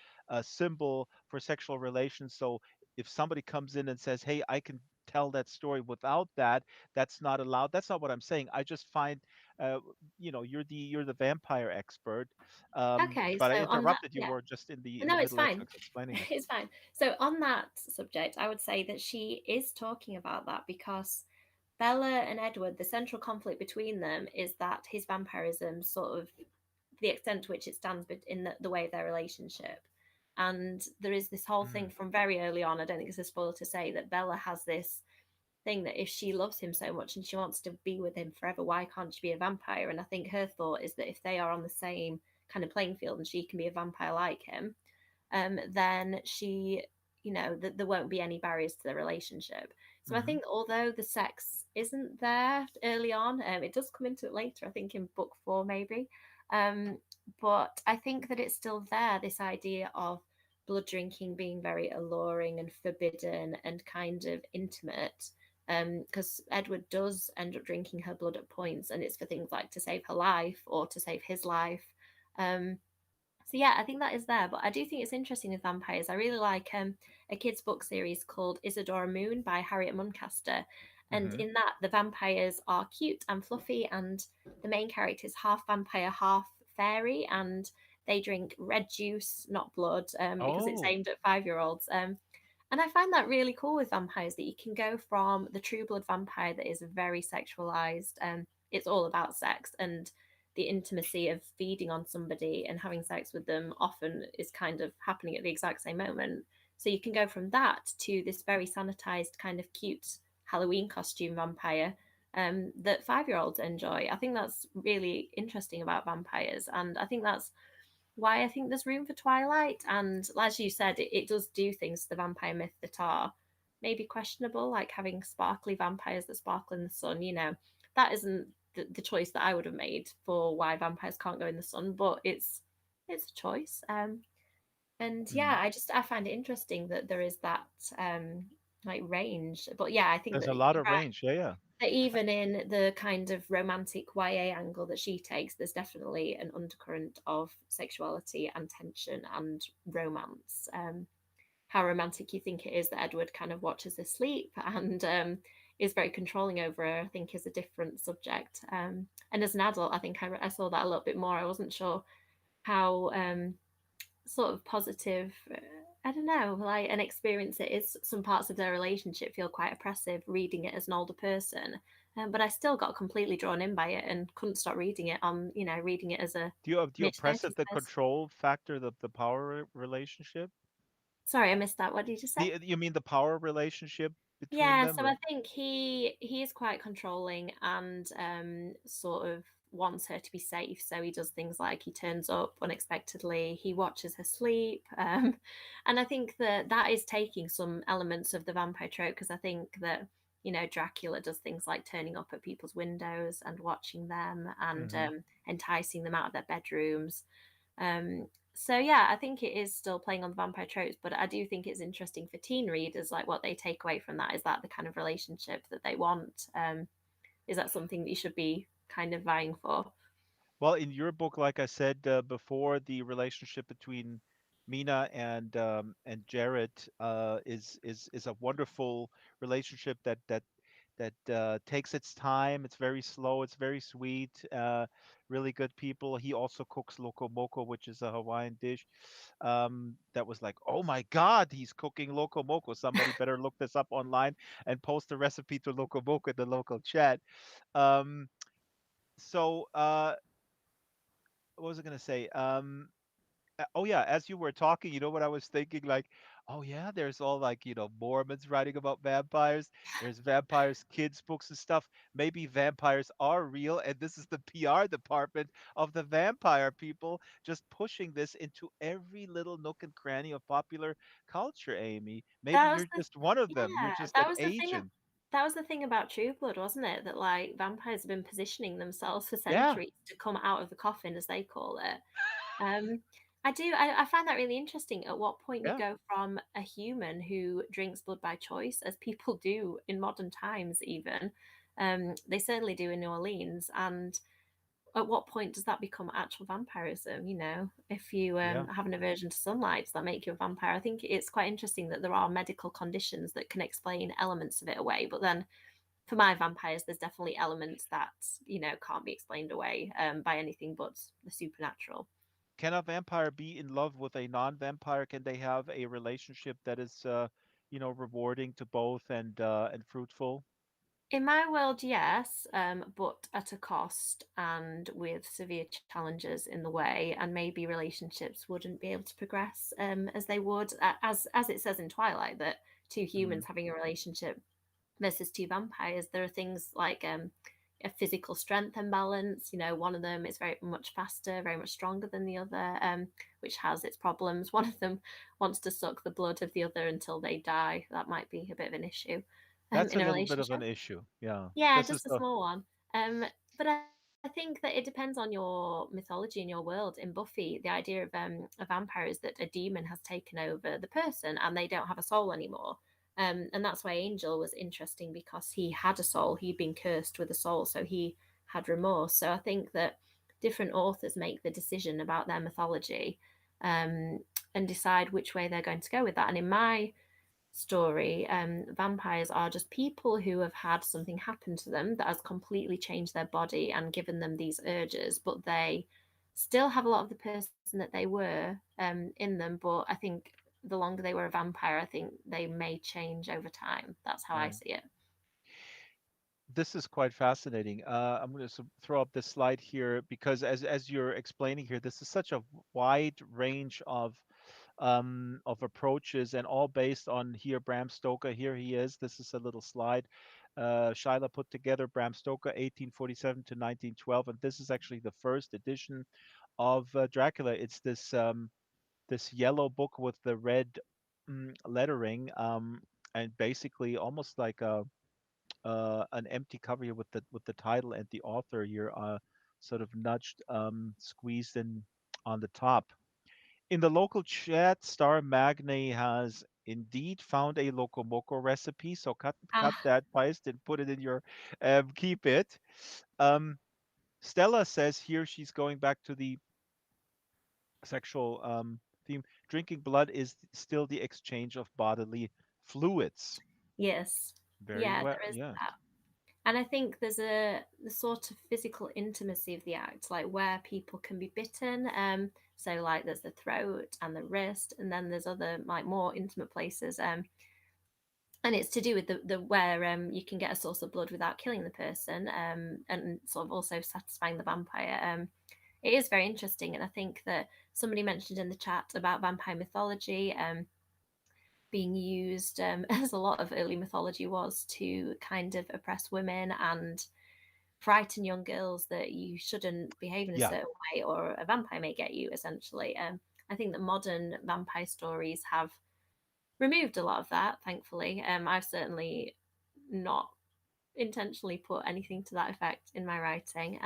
[SPEAKER 1] symbol for sexual relations. So if somebody comes in and says, hey, I can tell that story without that, that's not allowed. That's not what I'm saying. I just find, uh, you're the vampire expert.
[SPEAKER 2] okay.
[SPEAKER 1] But I
[SPEAKER 2] So on that,
[SPEAKER 1] interrupted you.
[SPEAKER 2] yeah.
[SPEAKER 1] Were just in the
[SPEAKER 2] No, it's
[SPEAKER 1] middle of
[SPEAKER 2] fine.
[SPEAKER 1] explaining it.
[SPEAKER 2] It's fine. So on that subject, I would say that she is talking about that because Bella and Edward, the central conflict between them is that his vampirism sort of the extent to which it stands in the way of their relationship. And there is this whole thing
[SPEAKER 1] Mm,
[SPEAKER 2] from very early on. I don't think it's a spoiler to say that Bella has this thing that if she loves him so much and she wants to be with him forever, why can't she be a vampire? And I think her thought is that if they are on the same kind of playing field and she can be a vampire like him, then she, that there won't be any barriers to the relationship. So I
[SPEAKER 1] hmm.
[SPEAKER 2] think although the sex isn't there early on, it does come into it later. I think in book 4 maybe, um, but I think that it's still there. This idea of blood drinking being very alluring and forbidden and kind of intimate. Because Edward does end up drinking her blood at points, and it's for things like to save her life or to save his life. Um, so yeah, I think that is there, but I do think it's interesting with vampires. I really like a kids' book series called Isadora Moon by Harriet Muncaster, and
[SPEAKER 1] Hmm.
[SPEAKER 2] in that the vampires are cute and fluffy, and the main character is half vampire, half fairy, and they drink red juice, not blood, because it's
[SPEAKER 1] Oh.
[SPEAKER 2] aimed at 5-year-olds. And I find that really cool with vampires that you can go from the true blood vampire that is very sexualized. It's all about sex and the intimacy of feeding on somebody and having sex with them often is kind of happening at the exact same moment. So you can go from that to this very sanitized kind of cute Halloween costume vampire that 5-year-olds enjoy. I think that's really interesting about vampires, and I think that's why I think there's room for Twilight. And as you said, it does do things to the vampire myth that are maybe questionable, like having sparkly vampires that sparkle in the sun. That isn't the choice that I would have made for why vampires can't go in the sun, but it's a choice. And yeah,
[SPEAKER 1] Mm.
[SPEAKER 2] I find it interesting that there is that like range. But yeah, I think
[SPEAKER 1] There's
[SPEAKER 2] that
[SPEAKER 1] a lot
[SPEAKER 2] you're
[SPEAKER 1] of
[SPEAKER 2] right
[SPEAKER 1] range. Yeah, yeah.
[SPEAKER 2] that even in the kind of romantic YA angle that she takes, there's definitely an undercurrent of sexuality and tension and romance. How romantic you think it is that Edward kind of watches her sleep and is very controlling over her, I think, is a different subject. And as an adult, I think I saw that a little bit more. I wasn't sure how sort of positive. I don't know, like an experience it is. Some parts of their relationship feel quite oppressive reading it as an older person, but I still got completely drawn in by it and couldn't stop reading it on, reading it as a
[SPEAKER 1] Do you
[SPEAKER 2] mid
[SPEAKER 1] oppress
[SPEAKER 2] 30s
[SPEAKER 1] it the
[SPEAKER 2] person.
[SPEAKER 1] control factor, the power relationship?
[SPEAKER 2] Sorry, I missed that. What did you say?
[SPEAKER 1] The you mean the power relationship between
[SPEAKER 2] Yeah,
[SPEAKER 1] them,
[SPEAKER 2] so I
[SPEAKER 1] or?
[SPEAKER 2] think he is quite controlling and sort of wants her to be safe. So he does things like he turns up unexpectedly, he watches her sleep, and I think that that is taking some elements of the vampire trope because I think that Dracula does things like turning up at people's windows and watching them and
[SPEAKER 1] Hmm.
[SPEAKER 2] enticing them out of their bedrooms. So yeah, I think it is still playing on the vampire tropes, but I do think it's interesting for teen readers, like what they take away from that. Is that the kind of relationship that they want? Is that something that you should be kind of vying for?
[SPEAKER 1] Well, in your book, like I said before, the relationship between Mina and Jared is a wonderful relationship that takes its time. It's very slow. It's very sweet. Really good people. He also cooks loco moco, which is a Hawaiian dish. That was like, oh my God, he's cooking loco moco. Somebody better look this up online and post the recipe to loco moco in the local chat. Um, so what was I gonna say? Oh yeah, as you were talking, you know what I was thinking? Like, oh yeah, there's all like, Mormons writing about vampires. There's vampires, kids books and stuff. Maybe vampires are real, and this is the PR department of the vampire people just pushing this into every little nook and cranny of popular culture, Amy. Maybe
[SPEAKER 2] That was
[SPEAKER 1] you're
[SPEAKER 2] the
[SPEAKER 1] just one of them. You're
[SPEAKER 2] Yeah,
[SPEAKER 1] just
[SPEAKER 2] that
[SPEAKER 1] an
[SPEAKER 2] was the thing.
[SPEAKER 1] agent.
[SPEAKER 2] That was the thing about True Blood, wasn't it? That like vampires have been positioning themselves for
[SPEAKER 1] Yeah,
[SPEAKER 2] centuries to come out of the coffin, as they call it. Um, I find that really interesting at what point you
[SPEAKER 1] yeah,
[SPEAKER 2] go from a human who drinks blood by choice, as people do in modern times, even. They certainly do in New Orleans. And at what point does that become actual vampirism? If you
[SPEAKER 1] yeah.
[SPEAKER 2] have an aversion to sunlight, does that make you a vampire? I think it's quite interesting that there are medical conditions that can explain elements of it away. But then for my vampires, there's definitely elements that, can't be explained away by anything but the supernatural.
[SPEAKER 1] Can a vampire be in love with a non-vampire? Can they have a relationship that is, rewarding to both and fruitful?
[SPEAKER 2] In my world, yes, but at a cost and with severe challenges in the way, and maybe relationships wouldn't be able to progress as they would, as it says in Twilight, that two
[SPEAKER 1] Mm,
[SPEAKER 2] humans having a relationship versus two vampires. There are things like a physical strength imbalance. One of them is very much faster, very much stronger than the other, which has its problems. One of them wants to suck the blood of the other until they die. That might be a bit of an issue
[SPEAKER 1] that's a
[SPEAKER 2] in a
[SPEAKER 1] little bit of an
[SPEAKER 2] relationship.
[SPEAKER 1] issue. Yeah.
[SPEAKER 2] Yeah,
[SPEAKER 1] This is
[SPEAKER 2] just a
[SPEAKER 1] the
[SPEAKER 2] small one. But I think that it depends on your mythology and your world. In Buffy, the idea of a vampire is that a demon has taken over the person and they don't have a soul anymore. And that's why Angel was interesting because he had a soul. He'd been cursed with a soul, so he had remorse. So I think that different authors make the decision about their mythology um, and decide which way they're going to go with that. And in my story, vampires are just people who have had something happen to them that has completely changed their body and given them these urges, but they still have a lot of the person that they were in them. But I think the longer they were a vampire, I think they may change over time. That's how I
[SPEAKER 1] right.
[SPEAKER 2] see it.
[SPEAKER 1] This is quite fascinating. I'm going to throw up this slide here because as you're explaining here, this is such a wide range of approaches and all based on here Bram Stoker. Here he is. This is a little slide Shyla put together. Bram Stoker, 1847 to 1912, and this is actually the first edition of Dracula. It's this yellow book with the red lettering, and basically almost like an empty cover here with the title and the author here sort of nudged, squeezed in on the top. In the local chat, Star Magne has indeed found a loco moco recipe. So cut
[SPEAKER 2] Ah,
[SPEAKER 1] that paste and put it in your keep it. Um, Stella says here she's going back to the sexual theme. Drinking blood is still the exchange of bodily fluids.
[SPEAKER 2] yes.
[SPEAKER 1] Very
[SPEAKER 2] Yeah,
[SPEAKER 1] well.
[SPEAKER 2] there is
[SPEAKER 1] Yeah.
[SPEAKER 2] that. And I think there's the sort of physical intimacy of the act, like where people can be bitten. So like there's the throat and the wrist, and then there's other like more intimate places. And it's to do with the where you can get a source of blood without killing the person, and sort of also satisfying the vampire. It is very interesting, and I think that somebody mentioned in the chat about vampire mythology. being used, as a lot of early mythology was, to kind of oppress women and frighten young girls that you shouldn't behave in a
[SPEAKER 1] Yeah.
[SPEAKER 2] certain way or a vampire may get you, essentially. I think that modern vampire stories have removed a lot of that, thankfully. I've certainly not intentionally put anything to that effect in my writing.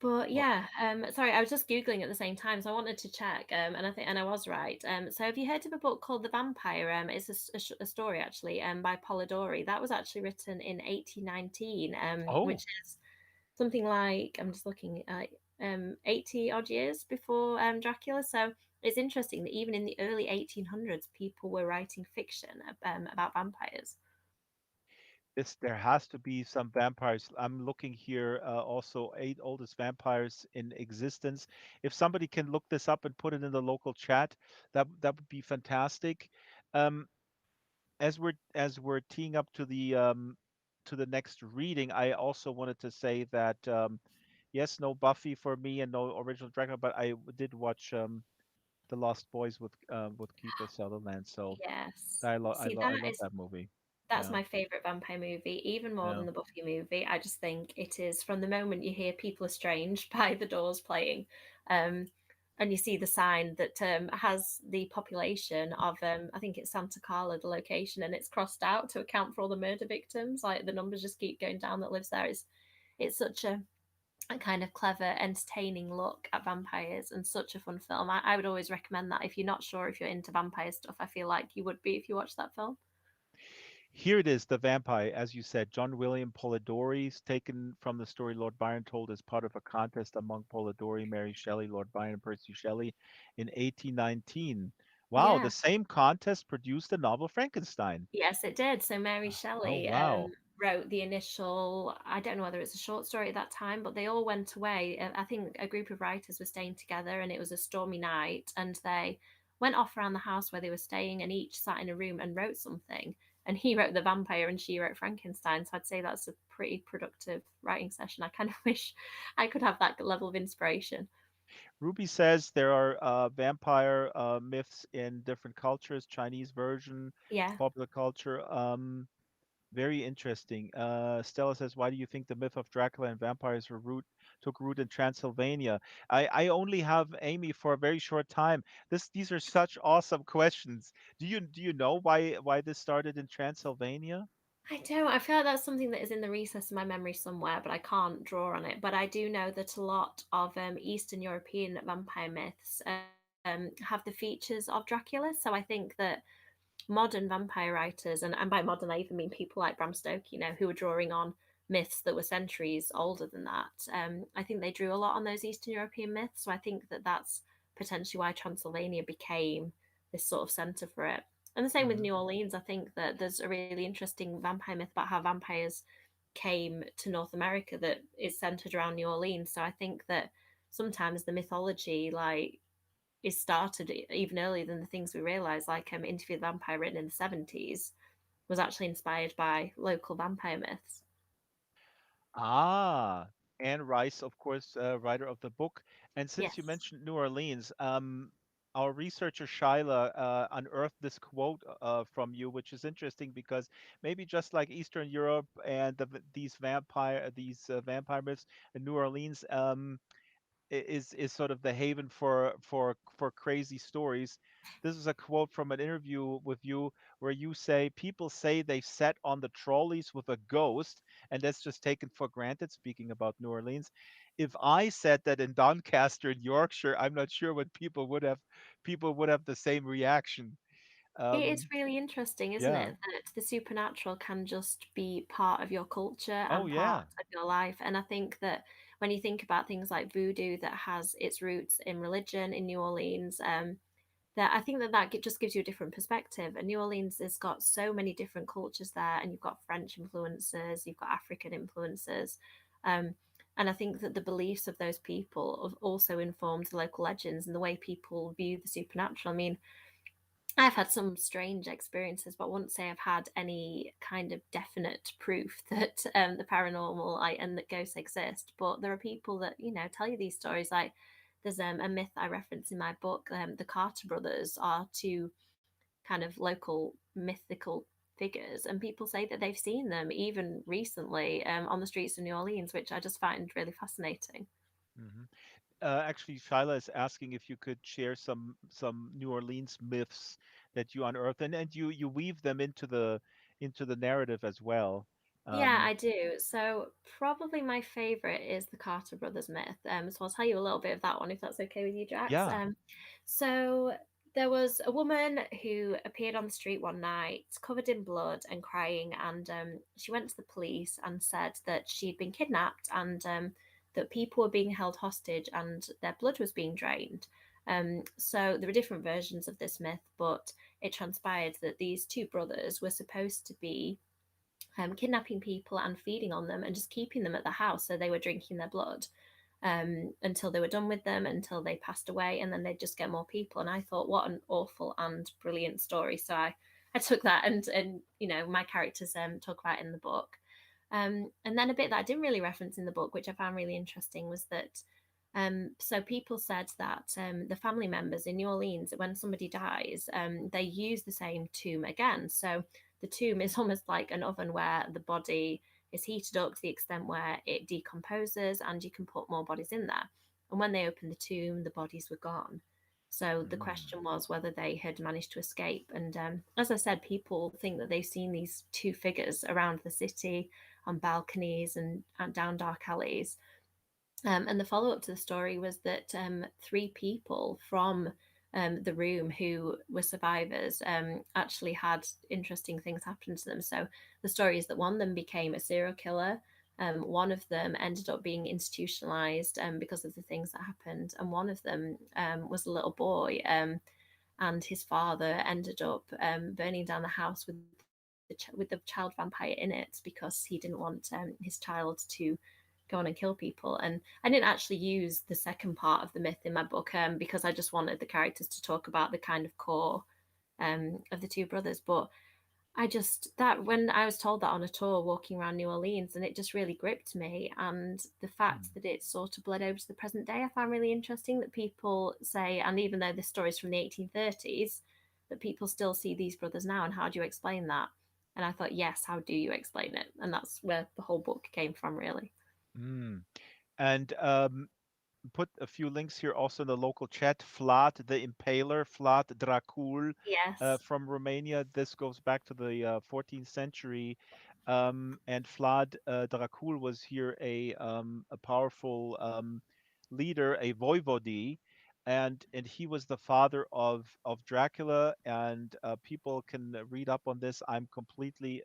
[SPEAKER 2] But
[SPEAKER 1] Well,
[SPEAKER 2] yeah, sorry, I was just googling at the same time, so I wanted to check, and I was right. So have you heard of a book called The Vampire? It's a story actually, by Polidori. That was actually written in 1819, which
[SPEAKER 1] oh,
[SPEAKER 2] is something like, I'm just looking at 80 odd years before Dracula. So it's interesting that even in the early 1800s, people were writing fiction about vampires.
[SPEAKER 1] this there has to be some vampires. I'm looking here, also eight oldest vampires in existence. If somebody can look this up and put it in the local chat, that would be fantastic. Um, as we're teeing up to the next reading, I also wanted to say that yes, no Buffy for me and no original Dracula, but did watch The Lost Boys with Kiefer Sutherland. So
[SPEAKER 2] Yes.
[SPEAKER 1] I love I
[SPEAKER 2] See,
[SPEAKER 1] love I love that movie.
[SPEAKER 2] that's
[SPEAKER 1] Yeah,
[SPEAKER 2] my favorite vampire movie, even more
[SPEAKER 1] yeah.
[SPEAKER 2] than the Buffy movie. I just think it is, from the moment you hear People Are Strange by the Doors playing, um, and you see the sign that has the population of, I think it's Santa Carla, the location, and it's crossed out to account for all the murder victims. Like the numbers just keep going down that lives there. It's such a kind of clever, entertaining look at vampires and such a fun film. I would always recommend that if you're not sure if you're into vampire stuff. I feel like you would be if you watched that film.
[SPEAKER 1] Here it is, The Vampire, as you said, John William Polidori, taken from the story Lord Byron told as part of a contest among Polidori, Mary Shelley, Lord Byron, and Percy Shelley in 1819. Wow, the
[SPEAKER 2] Yeah.
[SPEAKER 1] same contest produced the novel Frankenstein.
[SPEAKER 2] Yes, it did. So Mary
[SPEAKER 1] Oh,
[SPEAKER 2] Shelley
[SPEAKER 1] wow.
[SPEAKER 2] wrote the initial, I don't know whether it's a short story at that time, but they all went away. I think a group of writers were staying together and it was a stormy night and they went off around the house where they were staying and each sat in a room and wrote something. And he wrote The Vampire and she wrote Frankenstein. So I'd say that's a pretty productive writing session. I kind of wish I could have that level of inspiration.
[SPEAKER 1] Ruby says there are vampire myths in different cultures, Chinese version,
[SPEAKER 2] Yeah.
[SPEAKER 1] popular culture. Very interesting. Stella says, "Why do you think the myth of Dracula and vampires took root in Transylvania?" I only have Amy for a very short time. These are such awesome questions. Do you know why this started in Transylvania?
[SPEAKER 2] I don't. I feel like that's something that is in the recess of my memory somewhere, but I can't draw on it. But I do know that a lot of Eastern European vampire myths have the features of Dracula. So I think that modern vampire writers, and by modern I even mean people like Bram Stoker, who were drawing on myths that were centuries older than that. I think they drew a lot on those Eastern European myths. So I think that that's potentially why Transylvania became this sort of center for it. And the same with
[SPEAKER 1] Hmm.
[SPEAKER 2] New Orleans. I think that there's a really interesting vampire myth about how vampires came to North America that is centered around New Orleans. So I think that sometimes the mythology like is started even earlier than the things we realize. Like Interview with the Vampire, written in the 70s, was actually inspired by local vampire myths.
[SPEAKER 1] Ah, Anne Rice, of course, writer of the book. And since you
[SPEAKER 2] Yes.
[SPEAKER 1] mentioned New Orleans, our researcher Shyla unearthed this quote from you, which is interesting because maybe just like Eastern Europe and these vampire myths in New Orleans, is sort of the haven for crazy stories. This is a quote from an interview with you where you say people say they sat on the trolleys with a ghost, and that's just taken for granted. Speaking about New Orleans, if I said that in Doncaster in Yorkshire, I'm not sure what people would have the same reaction.
[SPEAKER 2] It is
[SPEAKER 1] Um,
[SPEAKER 2] really interesting, isn't
[SPEAKER 1] yeah.
[SPEAKER 2] it, that the supernatural can just be part of your culture
[SPEAKER 1] Oh
[SPEAKER 2] and part
[SPEAKER 1] yeah.
[SPEAKER 2] of your life. And I think that when you think about things like voodoo that has its roots in religion in New Orleans, that I think that just gives you a different perspective. And New Orleans has got so many different cultures there, and you've got French influences, you've got African influences. Um, and I think that the beliefs of those people have also informed the local legends and the way people view the supernatural. I mean, I've had some strange experiences, but I wouldn't say I've had any kind of definite proof that the paranormal and that ghosts exist. But there are people that tell you these stories. Like there's a myth I reference in my book. The Carter brothers are two kind of local mythical figures, and people say that they've seen them even recently on the streets of New Orleans, which I just find really fascinating.
[SPEAKER 1] Hmm. Actually, Shyla is asking if you could share some New Orleans myths that you unearthed, and you weave them into the narrative as well.
[SPEAKER 2] Yeah,
[SPEAKER 1] Um,
[SPEAKER 2] I do. So probably my favorite is the Carter brothers myth. So I'll tell you a little bit of that one if that's okay with you, Drax.
[SPEAKER 1] yeah.
[SPEAKER 2] So there was a woman who appeared on the street one night, covered in blood and crying, and she went to the police and said that she'd been kidnapped and that people were being held hostage and their blood was being drained. So there were different versions of this myth, but it transpired that these two brothers were supposed to be kidnapping people and feeding on them and just keeping them at the house so they were drinking their blood until they were done with them, until they passed away, and then they'd just get more people. And I thought, what an awful and brilliant story. So I took that and my characters talk about it in the book. And then a bit that I didn't really reference in the book, which I found really interesting, was that so people said that the family members in New Orleans, when somebody dies, they use the same tomb again. So the tomb is almost like an oven where the body is heated up to the extent where it decomposes and you can put more bodies in there. And when they opened the tomb, the bodies were gone. So the
[SPEAKER 1] Mm,
[SPEAKER 2] question was whether they had managed to escape. And as I said, people think that they've seen these two figures around the city on balconies and down dark alleys. And the follow up to the story was that three people from the room who were survivors actually had interesting things happen to them. So the story is that one of them became a serial killer. One of them ended up being institutionalized because of the things that happened, and one of them was a little boy, and his father ended up burning down the house with the child vampire in it because he didn't want his child to go on and kill people. And I didn't actually use the second part of the myth in my book because I just wanted the characters to talk about the kind of core of the two brothers. But I just that when I was told that on a tour walking around New Orleans, and it just really gripped me. And the fact
[SPEAKER 1] mm,
[SPEAKER 2] that it sort of bled over to the present day, I found really interesting. That people say, and even though this story is from the 1830s, that people still see these brothers now. And how do you explain that? And I thought, yes, how do you explain it? And that's where the whole book came from, really.
[SPEAKER 1] mm. And put a few links here also in the local chat. Vlad the Impaler, Vlad Dracul
[SPEAKER 2] Yes.
[SPEAKER 1] from Romania. This goes back to the 14th century. And Vlad Dracul was here a powerful leader, a voivode, and he was the father of Dracula. And people can read up on this. I'm completely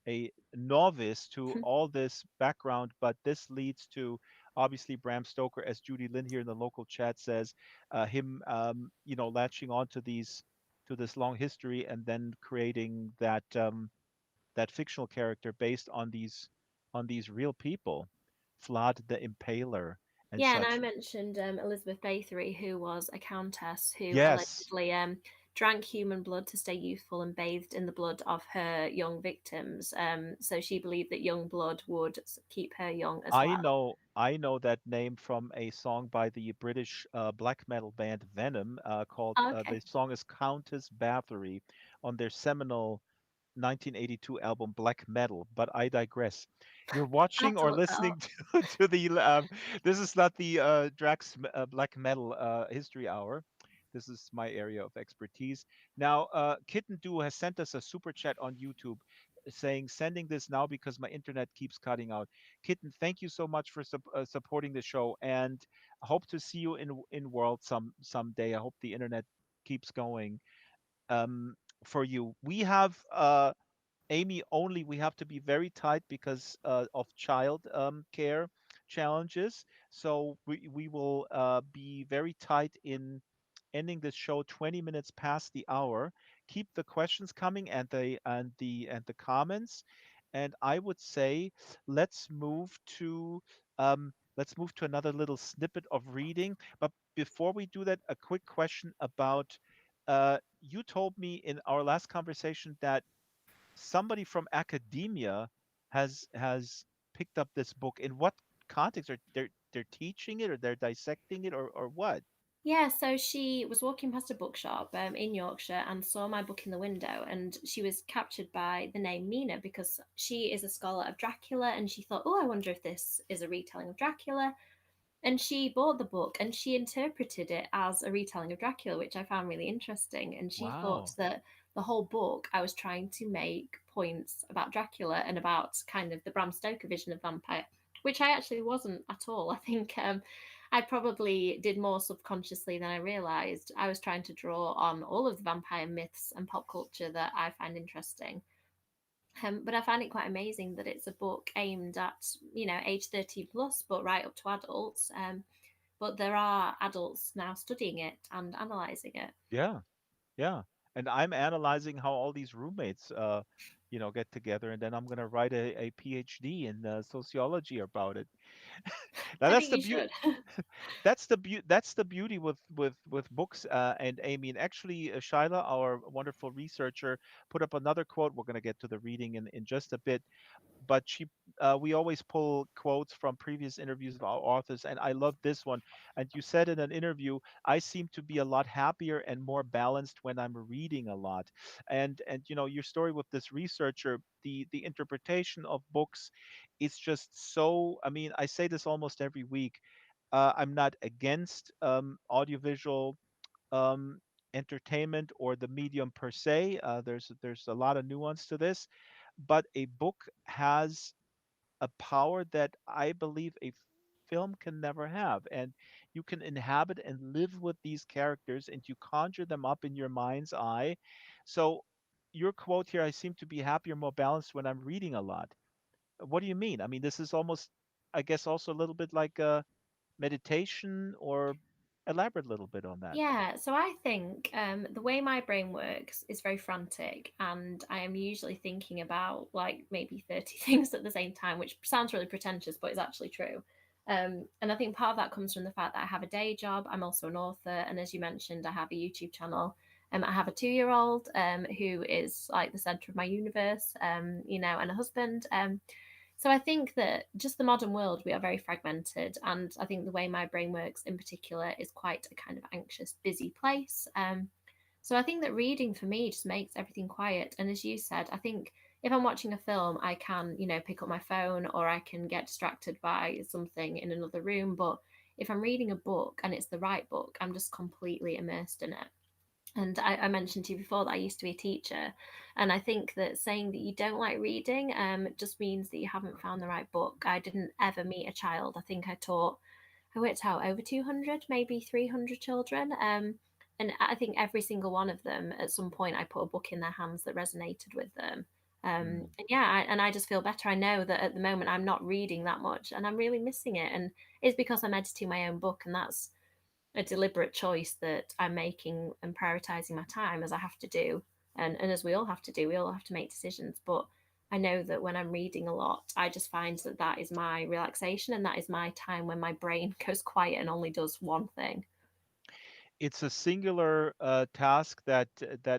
[SPEAKER 1] a novice to all this background, but this leads to obviously Bram Stoker, as Judy Lynn here in the local chat says, him latching on to these to this long history and then creating that fictional character based on these real people, Vlad the Impaler and
[SPEAKER 2] Yeah, and I
[SPEAKER 1] such.
[SPEAKER 2] mentioned Elizabeth Bathory, who was a countess who
[SPEAKER 1] Yes,
[SPEAKER 2] allegedly drank human blood to stay youthful and bathed in the blood of her young victims. So she believed that young blood would keep her young as well.
[SPEAKER 1] I know that name from a song by the British black metal band Venom called
[SPEAKER 2] Oh, okay,
[SPEAKER 1] the song is Countess Bathory on their seminal 1982 album Black Metal, but I digress. You're
[SPEAKER 2] I'll have
[SPEAKER 1] watching
[SPEAKER 2] to
[SPEAKER 1] or
[SPEAKER 2] look that up.
[SPEAKER 1] listening to the this is not the Black Metal History Hour. This is my area of expertise. Now, Kitten Duo has sent us a super chat on YouTube saying, sending this now because my internet keeps cutting out. Kitten, thank you so much for supporting the show, and I hope to see you in World someday. I hope the internet keeps going um, for you. We have Amy only. We have to be very tight because of child care challenges. So we will be very tight in ending this show 20 minutes past the hour. Keep the questions coming and the comments. And I would say let's move to another little snippet of reading. But before we do that, a quick question about you told me in our last conversation that somebody from academia has picked up this book. In what context? Are they're teaching it or they're dissecting it or what?
[SPEAKER 2] Yeah, so she was walking past a bookshop in Yorkshire and saw my book in the window, and she was captured by the name Mina because she is a scholar of Dracula, and she thought, oh, I wonder if this is a retelling of Dracula. And she bought the book and she interpreted it as a retelling of Dracula, which I found really interesting. And she thought
[SPEAKER 1] Wow.
[SPEAKER 2] that the whole book I was trying to make points about Dracula and about kind of the Bram Stoker vision of vampire, which I actually wasn't at all. I think I probably did more subconsciously than I realized. I was trying to draw on all of the vampire myths and pop culture that I find interesting. But I find it quite amazing that it's a book aimed at, age 30 plus, but right up to adults. But there are adults now studying it and analysing it.
[SPEAKER 1] Yeah. Yeah. And I'm analyzing how all these roommates, get together, and then I'm going to write a PhD in sociology about it. Now
[SPEAKER 2] I
[SPEAKER 1] that's
[SPEAKER 2] think
[SPEAKER 1] the
[SPEAKER 2] you
[SPEAKER 1] beauty.
[SPEAKER 2] should.
[SPEAKER 1] That's the beauty with books. And Amy, and actually, Shyla, our wonderful researcher, put up another quote. We're going to get to the reading in just a bit, but we always pull quotes from previous interviews of our authors, and I love this one. And you said in an interview, I seem to be a lot happier and more balanced when I'm reading a lot. And your story with this researcher, the interpretation of books is just so, I mean, I say this almost every week. I'm not against audiovisual um, entertainment or the medium per se. There's a lot of nuance to this, but a book has a power that I believe a film can never have. And you can inhabit and live with these characters and you conjure them up in your mind's eye. So, your quote here, I seem to be happier, more balanced when I'm reading a lot. What do you mean? I mean, this is almost, I guess, also a little bit like a meditation, or elaborate a little bit on that.
[SPEAKER 2] Yeah, so I think the way my brain works is very frantic, and I am usually thinking about like maybe 30 things at the same time, which sounds really pretentious, but is actually true. And I think part of that comes from the fact that I have a day job. I'm also an author, and as you mentioned, I have a YouTube channel. I have a 2-year-old who is like the center of my universe, and a husband. So I think that just the modern world, we are very fragmented. And I think the way my brain works in particular is quite a kind of anxious, busy place. So I think that reading for me just makes everything quiet. And as you said, I think if I'm watching a film, I can, pick up my phone or I can get distracted by something in another room. But if I'm reading a book and it's the right book, I'm just completely immersed in it. And I mentioned to you before that I used to be a teacher, and I think that saying that you don't like reading just means that you haven't found the right book. I didn't ever meet a child. I think I worked out over 200, maybe 300 children. And I think every single one of them, at some point, I put a book in their hands that resonated with them.
[SPEAKER 1] Mm.
[SPEAKER 2] And yeah, I just feel better. I know that at the moment I'm not reading that much, and I'm really missing it. And it's because I'm editing my own book, and that's a deliberate choice that I'm making and prioritizing my time as I have to do. And as we all have to do, we all have to make decisions. But I know that when I'm reading a lot, I just find that that is my relaxation and that is my time when my brain goes quiet and only does one thing.
[SPEAKER 1] It's a singular task that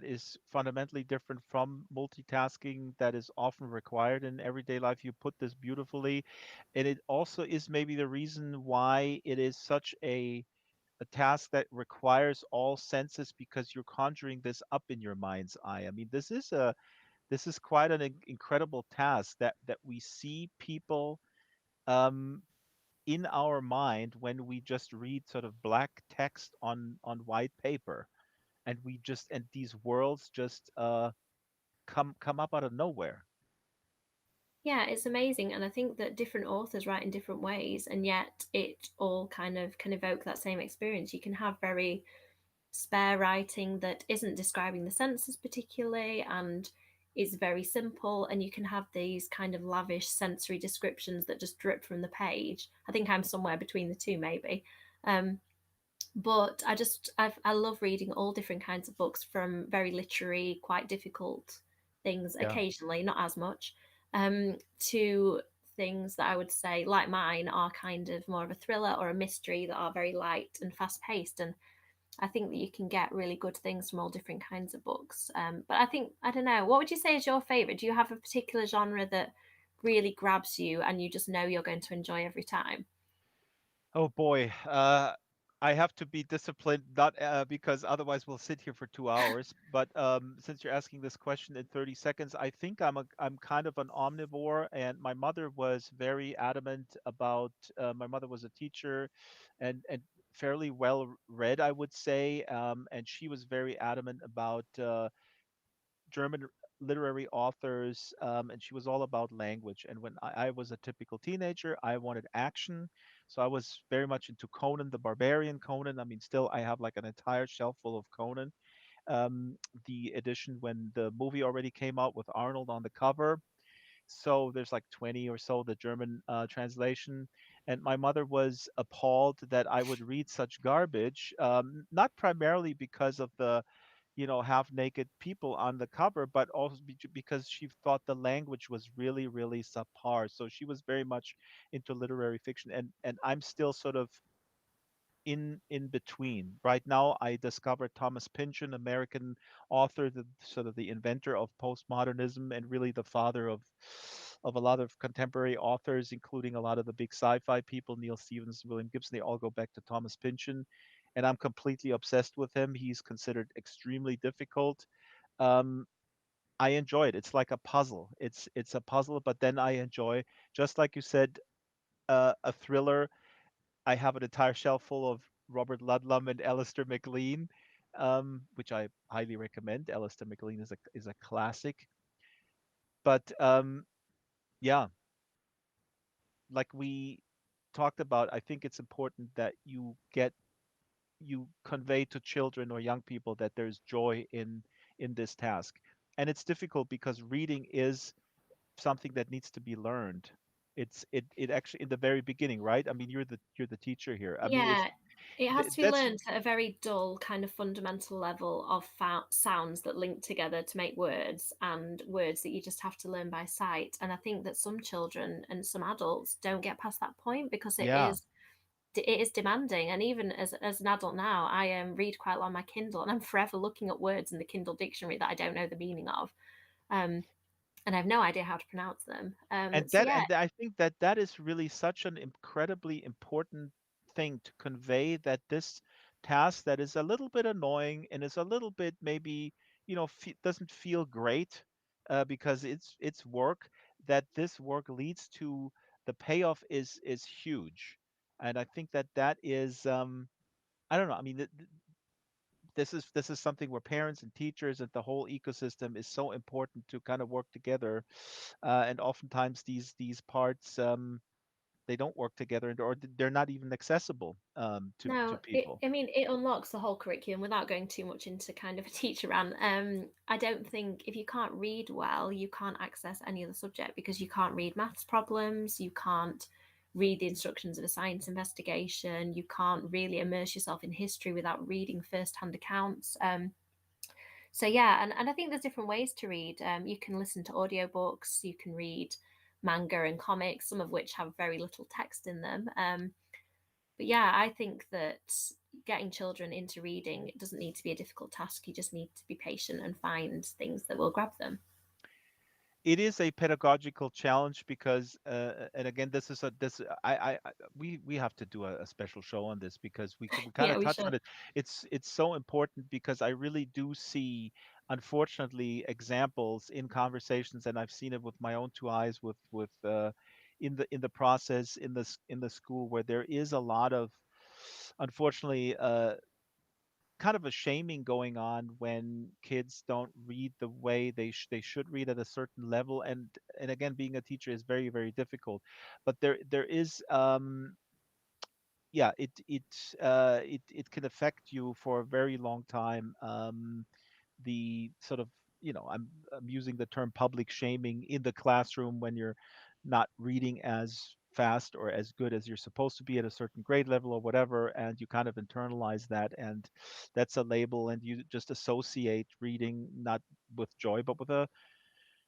[SPEAKER 1] is fundamentally different from multitasking that is often required in everyday life. You put this beautifully, and it also is maybe the reason why it is such a task that requires all senses, because you're conjuring this up in your mind's eye. I mean, this is quite an incredible task that we see people um, in our mind when we just read sort of black text on white paper, and these worlds just come up out of nowhere.
[SPEAKER 2] Yeah, it's amazing. And I think that different authors write in different ways, and yet it all kind of can evoke that same experience. You can have very spare writing that isn't describing the senses particularly and is very simple, and you can have these kind of lavish sensory descriptions that just drip from the page. I think I'm somewhere between the two, maybe. um, but I love reading all different kinds of books, from very literary, quite difficult things
[SPEAKER 1] Yeah.
[SPEAKER 2] occasionally, not as much, to things that I would say, like mine, are kind of more of a thriller or a mystery that are very light and fast paced. And I think that you can get really good things from all different kinds of books. But I think, I don't know, what would you say is your favorite? Do you have a particular genre that really grabs you and you just know you're going to enjoy every time?
[SPEAKER 1] Oh boy. I have to be disciplined, not because otherwise we'll sit here for 2 hours. But since you're asking this question in 30 seconds, I think I'm kind of an omnivore, and my mother was very adamant about. My mother was a teacher, and fairly well read, I would say, and she was very adamant about German literary authors, and she was all about language. And when I was a typical teenager, I wanted action, so I was very much into Conan the Barbarian. Conan, I mean, still I have like an entire shelf full of Conan. Um, the edition when the movie already came out with Arnold on the cover. So there's like 20 or so the German translation, and my mother was appalled that I would read such garbage. Not primarily because of the half naked people on the cover, but also because she thought the language was really, really subpar. So she was very much into literary fiction, and I'm still sort of in between. Right now, I discovered Thomas Pynchon, American author, the sort of the inventor of postmodernism and really the father of a lot of contemporary authors, including a lot of the big sci-fi people, Neil Stevens, William Gibson. They all go back to Thomas Pynchon, and I'm completely obsessed with him. He's considered extremely difficult. Um, I enjoy it. It's like a puzzle. It's a puzzle, but then I enjoy, just like you said, a thriller. I have an entire shelf full of Robert Ludlum and Alistair MacLean, which I highly recommend. Alistair MacLean is a classic. But yeah, like we talked about, I think it's important that you convey to children or young people that there's joy in this task. And it's difficult because reading is something that needs to be learned. It actually in the very beginning, right? I mean, you're the teacher here. I mean, it's
[SPEAKER 2] Yeah, it has to be
[SPEAKER 1] that's
[SPEAKER 2] learned at a very dull, kind of fundamental level of sounds that link together to make words, and words that you just have to learn by sight. And I think that some children and some adults don't get past that point because
[SPEAKER 1] yeah.
[SPEAKER 2] it is demanding. And even as an adult now, I read quite a lot on my Kindle, and I'm forever looking at words in the Kindle dictionary that I don't know the meaning of, um, and I have no idea how to pronounce them.
[SPEAKER 1] And
[SPEAKER 2] So
[SPEAKER 1] that
[SPEAKER 2] yeah,
[SPEAKER 1] and I think that that is really such an incredibly important thing to convey, that this task that is a little bit annoying and is a little bit maybe doesn't feel great because it's work, that this work leads to the payoff is huge. And I think that that is I don't know. I mean, this is something where parents and teachers and the whole ecosystem is so important to kind of work together, and oftentimes these parts they don't work together, or they're not even accessible to
[SPEAKER 2] no,
[SPEAKER 1] people.
[SPEAKER 2] I mean, it unlocks the whole curriculum without going too much into kind of a teacher rant. I don't think if you can't read well, you can't access any other subject because you can't read maths problems, you can't read the instructions of a science investigation, you can't really immerse yourself in history without reading first-hand accounts. So yeah, and I think there's different ways to read. You can listen to audiobooks, you can read manga and comics, some of which have very little text in them. But yeah, I think that getting children into reading, it doesn't need to be a difficult task. You just need to be patient and find things that will grab them.
[SPEAKER 1] It is a pedagogical challenge because and again, this we have to do a special show on this because we kind
[SPEAKER 2] Yeah,
[SPEAKER 1] of
[SPEAKER 2] we
[SPEAKER 1] touched
[SPEAKER 2] should.
[SPEAKER 1] on it. It's so important because I really do see, unfortunately, examples in conversations, and I've seen it with my own two eyes with in the process in the school, where there is a lot of, unfortunately, kind of a shaming going on when kids don't read the way they should read at a certain level. And again, being a teacher is very, very difficult, but there is yeah, it can affect you for a very long time. The sort of, I'm using the term public shaming in the classroom when you're not reading as fast or as good as you're supposed to be at a certain grade level or whatever, and you kind of internalize that, and that's a label, and you just associate reading not with joy but with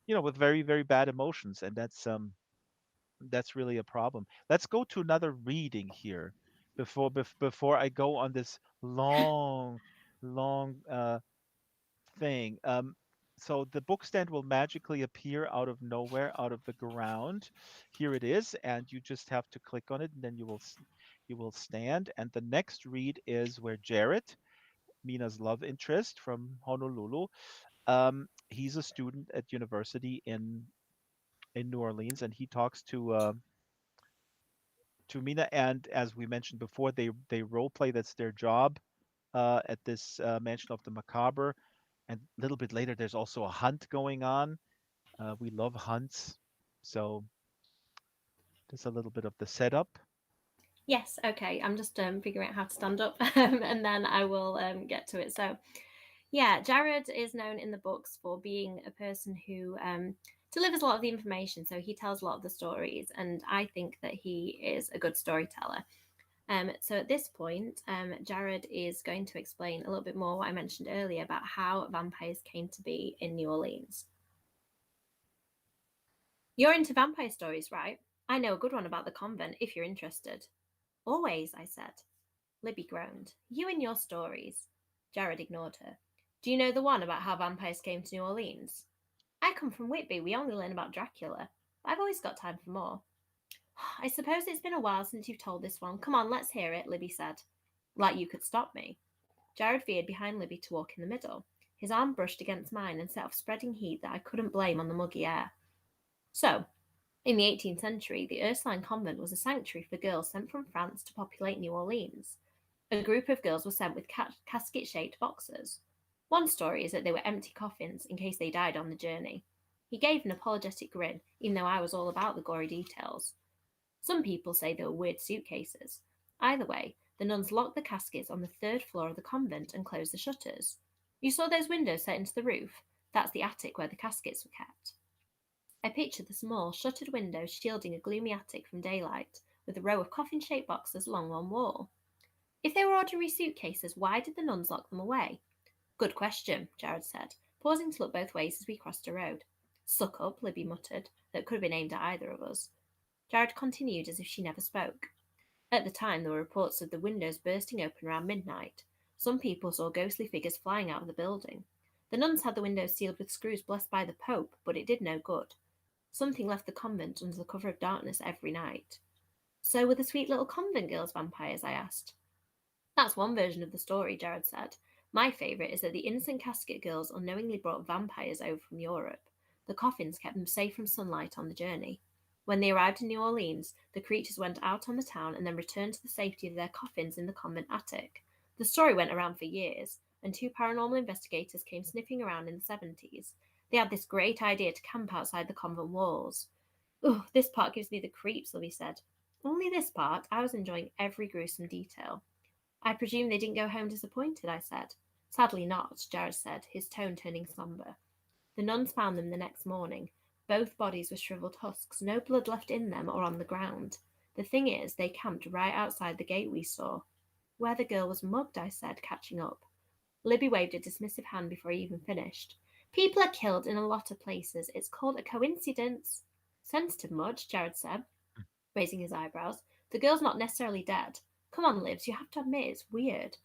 [SPEAKER 1] with very, very bad emotions, and that's really a problem. Let's go to another reading here before I go on this long, long thing. So the book stand will magically appear out of nowhere, out of the ground. Here it is, and you just have to click on it, and then he will stand. And the next read is where Jarrett, Mina's love interest from Honolulu, he's a student at university in New Orleans, and he talks to Mina. And as we mentioned before, they role play. That's their job at this mansion of the Macabre. And a little bit later, there's also a hunt going on. We love hunts, so just a little bit of the setup.
[SPEAKER 2] Yes, okay. I'm just figuring out how to stand up and then I will get to it. So, yeah, Jared is known in the books for being a person who delivers a lot of the information. So, he tells a lot of the stories, and I think that he is a good storyteller. So, at this point, Jared is going to explain a little bit more what I mentioned earlier about how vampires came to be in New Orleans. You're into vampire stories, right? I know a good one about the convent if you're interested. Always, I said. Libby groaned. You and your stories. Jared ignored her. Do you know the one about how vampires came to New Orleans? I come from Whitby. We only learn about Dracula. But I've always got time for more. I suppose it's been a while since you've told this one. Come on, let's hear it, Libby said. Like you could stop me. Jared veered behind Libby to walk in the middle. His arm brushed against mine and set off spreading heat that I couldn't blame on the muggy air. So, in the 18th century, the Ursuline convent was a sanctuary for girls sent from France to populate New Orleans. A group of girls were sent with casket-shaped boxes. One story is that they were empty coffins in case they died on the journey. He gave an apologetic grin, even though I was all about the gory details. Some people say they were weird suitcases. Either way, the nuns locked the caskets on the third floor of the convent and closed the shutters. You saw those windows set into the roof? That's the attic where the caskets were kept. I pictured the small, shuttered windows shielding a gloomy attic from daylight, with a row of coffin-shaped boxes along one wall. If they were ordinary suitcases, why did the nuns lock them away? Good question, Jared said, pausing to look both ways as we crossed a road. Suck up, Libby muttered, that could have been aimed at either of us. Jared continued as if she never spoke. At the time, there were reports of the windows bursting open around midnight. Some people saw ghostly figures flying out of the building. The nuns had the windows sealed with screws blessed by the Pope, but it did no good. Something left the convent under the cover of darkness every night. So were the sweet little convent girls vampires? I asked. That's one version of the story, Jared said. My favourite is that the innocent casket girls unknowingly brought vampires over from Europe. The coffins kept them safe from sunlight on the journey. When they arrived in New Orleans, the creatures went out on the town and then returned to the safety of their coffins in the convent attic. The story went around for years, and two paranormal investigators came sniffing around in the 70s. They had this great idea to camp outside the convent walls. Ugh, this part gives me the creeps, Libby said. Only this part. I was enjoying every gruesome detail. I presume they didn't go home disappointed, I said. Sadly not, Jared said, his tone turning sombre. The nuns found them the next morning. Both bodies were shriveled husks, no blood left in them or on the ground. The thing is, they camped right outside the gate we saw. Where the girl was mugged, I said, catching up. Libby waved a dismissive hand before he even finished. People are killed in a lot of places. It's called a coincidence. Sensitive much, Jared said, raising his eyebrows. The girl's not necessarily dead. Come on, Libs, you have to admit it's weird.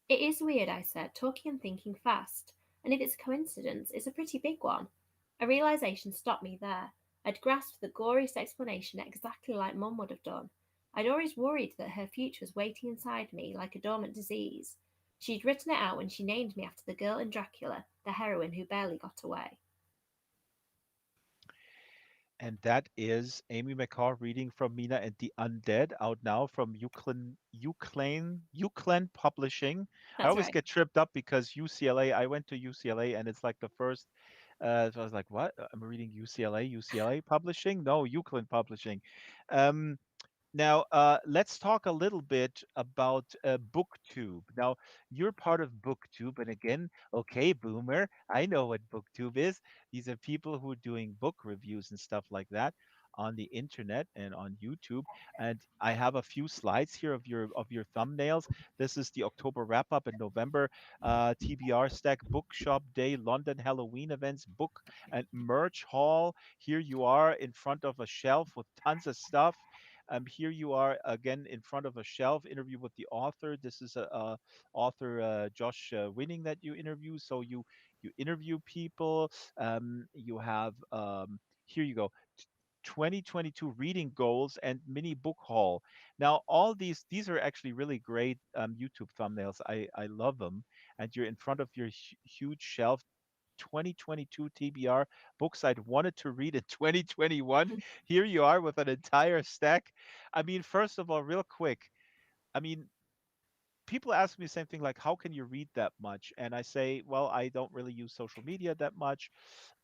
[SPEAKER 2] It is weird, I said, talking and thinking fast. And if it's a coincidence, it's a pretty big one. A realization stopped me there. I'd grasped the goriest explanation exactly like Mum would have done. I'd always worried that her future was waiting inside me like a dormant disease. She'd written it out when she named me after the girl in Dracula, the heroine who barely got away.
[SPEAKER 1] And that is Amy McCaw reading from Mina and the Undead, out now from Euclid Publishing. I
[SPEAKER 2] That's
[SPEAKER 1] always
[SPEAKER 2] right.
[SPEAKER 1] get tripped up because UCLA, I went to UCLA and it's like the first, so I was like, what? I'm reading UCLA Publishing? No, Euclid Publishing. Um, Now, let's talk a little bit about BookTube. Now, you're part of BookTube, and again, okay, Boomer, I know what BookTube is. These are people who are doing book reviews and stuff like that on the internet and on YouTube. And I have a few slides here of your thumbnails. This is the October wrap up in November. TBR Stack Bookshop Day, London Halloween events, book and merch hall. Here you are in front of a shelf with tons of stuff. Here you are again in front of a shelf interview with the author. This is a author Josh Winning that you interview. So you interview people. You have here you go. 2022 reading goals and mini book haul. Now, all these are actually really great YouTube thumbnails. I love them. And you're in front of your huge shelf. 2022 TBR books I'd wanted to read in 2021. Here you are with an entire stack. I mean, first of all, real quick, I mean, people ask me the same thing, like, how can you read that much? And I say, well, I don't really use social media that much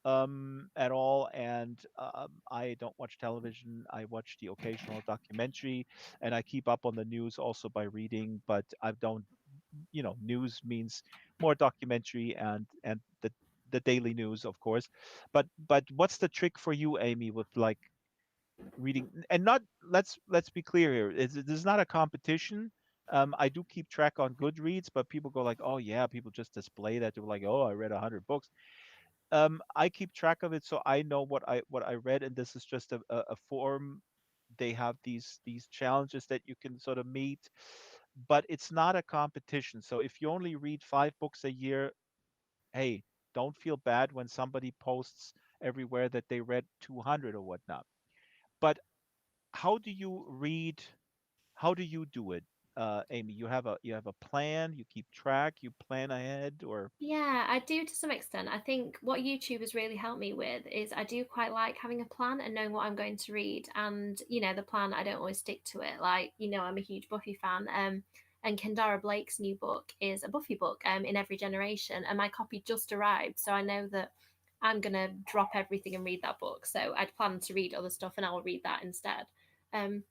[SPEAKER 1] at all, and I don't watch television. I watch the occasional documentary, and I keep up on the news also by reading, but I don't, news means more documentary and the daily news, of course. But what's the trick for you, Amy, with like reading? And not, let's be clear here, this is not a competition. I do keep track on Goodreads, but people go like, oh yeah, people just display that. They're like, oh, I read 100 books. I keep track of it, so I know what I read, and this is just a form. They have these challenges that you can sort of meet, but it's not a competition. So if you only read 5 books a year, hey, don't feel bad when somebody posts everywhere that they read 200 or whatnot. But how do you read? How do you do it, Amy? You have a plan. You keep track. You plan ahead, or
[SPEAKER 2] Yeah, I do to some extent. I think what YouTube has really helped me with is I do quite like having a plan and knowing what I'm going to read. And, the plan, I don't always stick to it. Like, I'm a huge Buffy fan. And Kendara Blake's new book is a Buffy book in every generation. And my copy just arrived. So I know that I'm going to drop everything and read that book. So I'd planned to read other stuff and I'll read that instead. Um,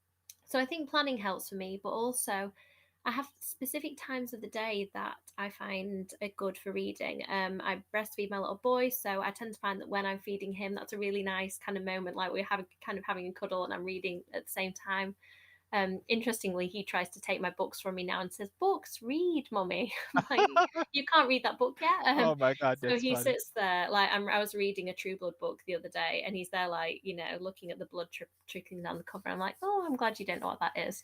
[SPEAKER 2] so I think planning helps for me, but also I have specific times of the day that I find are good for reading. I breastfeed my little boy, so I tend to find that when I'm feeding him, that's a really nice kind of moment, like we're having a cuddle and I'm reading at the same time. Interestingly, he tries to take my books from me now and says, "Books, read, mummy." I'm like, "You can't read that book yet."
[SPEAKER 1] oh my God,
[SPEAKER 2] So
[SPEAKER 1] that's
[SPEAKER 2] he
[SPEAKER 1] funny.
[SPEAKER 2] sits there, like I was reading a True Blood book the other day, and he's there, like looking at the blood trickling down the cover. I'm like, "Oh, I'm glad you don't know what that is."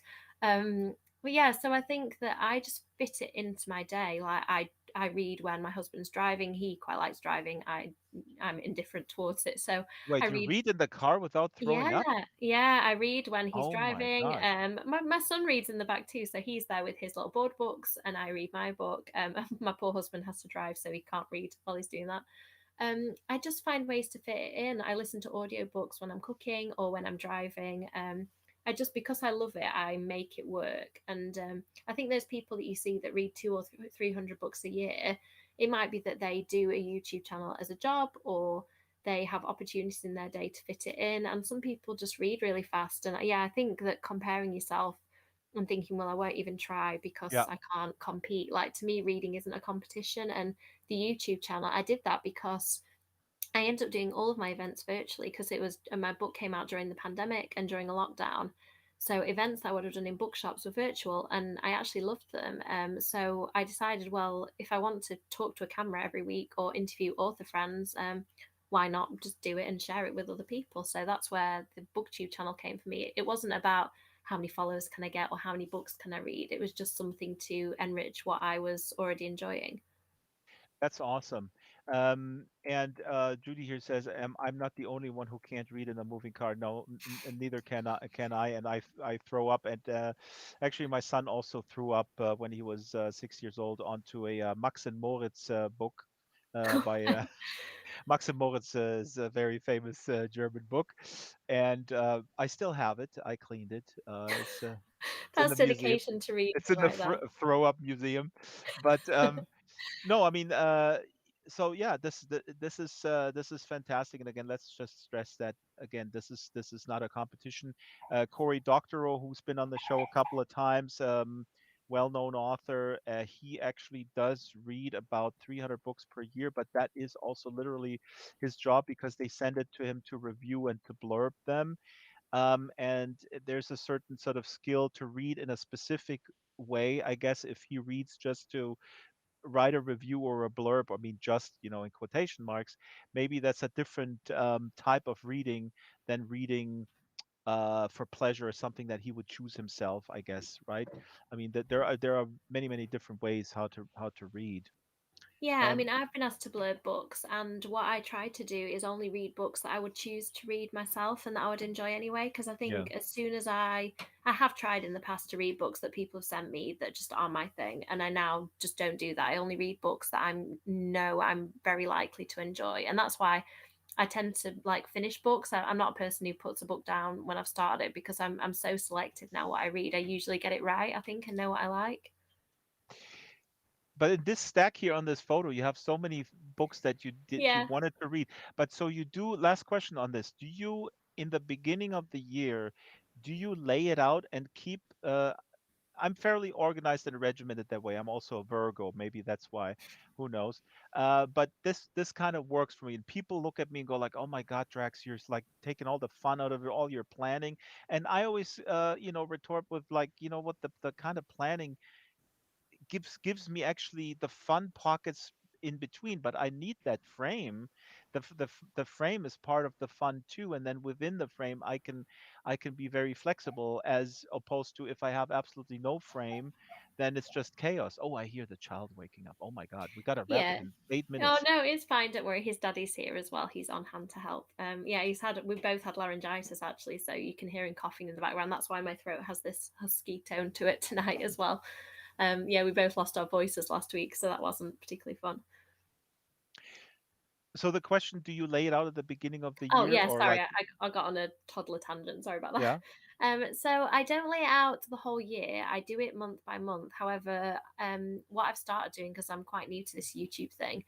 [SPEAKER 2] But yeah, so I think that I just fit it into my day. Like I read when my husband's driving. He quite likes driving. I'm indifferent towards it, so I
[SPEAKER 1] Wait, you
[SPEAKER 2] read.
[SPEAKER 1] read in the car without
[SPEAKER 2] Yeah,
[SPEAKER 1] throwing up?
[SPEAKER 2] yeah, I read when he's
[SPEAKER 1] Oh my
[SPEAKER 2] driving.
[SPEAKER 1] gosh.
[SPEAKER 2] My son reads in the back too, so he's there with his little board books, and I read my book. My poor husband has to drive, so he can't read while he's doing that. I just find ways to fit it in. I listen to audiobooks when I'm cooking or when I'm driving. I just because I love it, I make it work. And I think there's people that you see that read 200 or 300 books a year. It might be that they do a YouTube channel as a job, or they have opportunities in their day to fit it in. And some people just read really fast. And yeah, I think that comparing yourself and thinking, well, I won't even try because
[SPEAKER 1] Yeah,
[SPEAKER 2] I can't compete. Like to me, reading isn't a competition. And the YouTube channel, I did that because I ended up doing all of my events virtually because it was my book came out during the pandemic and during a lockdown. So events that I would have done in bookshops were virtual, and I actually loved them. So I decided, well, if I want to talk to a camera every week or interview author friends, why not just do it and share it with other people? So that's where the BookTube channel came for me. It wasn't about how many followers can I get or how many books can I read. It was just something to enrich what I was already enjoying.
[SPEAKER 1] that's awesome. And Judy here says, I'm not the only one who can't read in a moving car. No, neither can I. And I throw up. And actually, my son also threw up when he was 6 years old onto a Max and Moritz book by Max and Moritz is a very famous German book, and I still have it. I cleaned it. It's in
[SPEAKER 2] That's
[SPEAKER 1] the museum.
[SPEAKER 2] dedication to reading
[SPEAKER 1] It's in the
[SPEAKER 2] right there.
[SPEAKER 1] throw up museum. But no, I mean, so yeah, this is fantastic. And again, let's just stress that again, this is not a competition. Cory Doctorow, who's been on the show a couple of times, well-known author, he actually does read about 300 books per year, but that is also literally his job because they send it to him to review and to blurb them. And there's a certain sort of skill to read in a specific way, I guess, if he reads just to write a review or a blurb. I mean, just, in quotation marks, maybe that's a different type of reading than reading for pleasure, or something that he would choose himself, I guess, right? I mean, that there are many different ways how to read.
[SPEAKER 2] Yeah, I
[SPEAKER 1] Um,
[SPEAKER 2] mean, I've been asked to blurb books, and what I try to do is only read books that I would choose to read myself and that I would enjoy anyway. Because I
[SPEAKER 1] yeah.
[SPEAKER 2] think as soon as I have tried in the past to read books that people have sent me that just aren't my thing, and I now just don't do that. I only read books that I'm very likely to enjoy, and that's why I tend to like finish books. I'm not a person who puts a book down when I've started because I'm so selective now what I read. I usually get it right, I think, and know what I like.
[SPEAKER 1] But in this stack here on this photo, you have so many books that you
[SPEAKER 2] Yeah.
[SPEAKER 1] wanted to read. But so you do, last question on this. Do you, in the beginning of the year, do you lay it out and keep I'm fairly organized and regimented that way. I'm also a Virgo. Maybe that's why. Who knows? But this kind of works for me. And people look at me and go like, "Oh my God, Drax, you're like taking all the fun out of it, all your planning." And I always, retort with like, you know what, the kind of planning gives me actually the fun pockets in between, but I need that frame. The frame is part of the fun too, and then within the frame I can be very flexible, as opposed to if I have absolutely no frame, then it's just chaos. Oh, I hear the child waking up. Oh my God, we got to wrap it
[SPEAKER 2] Yeah.
[SPEAKER 1] in 8
[SPEAKER 2] Oh
[SPEAKER 1] minutes.
[SPEAKER 2] no, it's fine. Don't worry. His daddy's here as well. He's on hand to help. Yeah, we've both had laryngitis actually, so you can hear him coughing in the background. That's why my throat has this husky tone to it tonight as well. Yeah, we both lost our voices last week, so that wasn't particularly fun.
[SPEAKER 1] So the question, do you lay it out at the beginning of the
[SPEAKER 2] Oh
[SPEAKER 1] year
[SPEAKER 2] yeah,
[SPEAKER 1] or
[SPEAKER 2] sorry,
[SPEAKER 1] like,
[SPEAKER 2] I got on a toddler tangent. Sorry about that.
[SPEAKER 1] yeah?
[SPEAKER 2] So I don't lay it out the whole year. I do it month by month. However, what I've started doing because I'm quite new to this YouTube thing,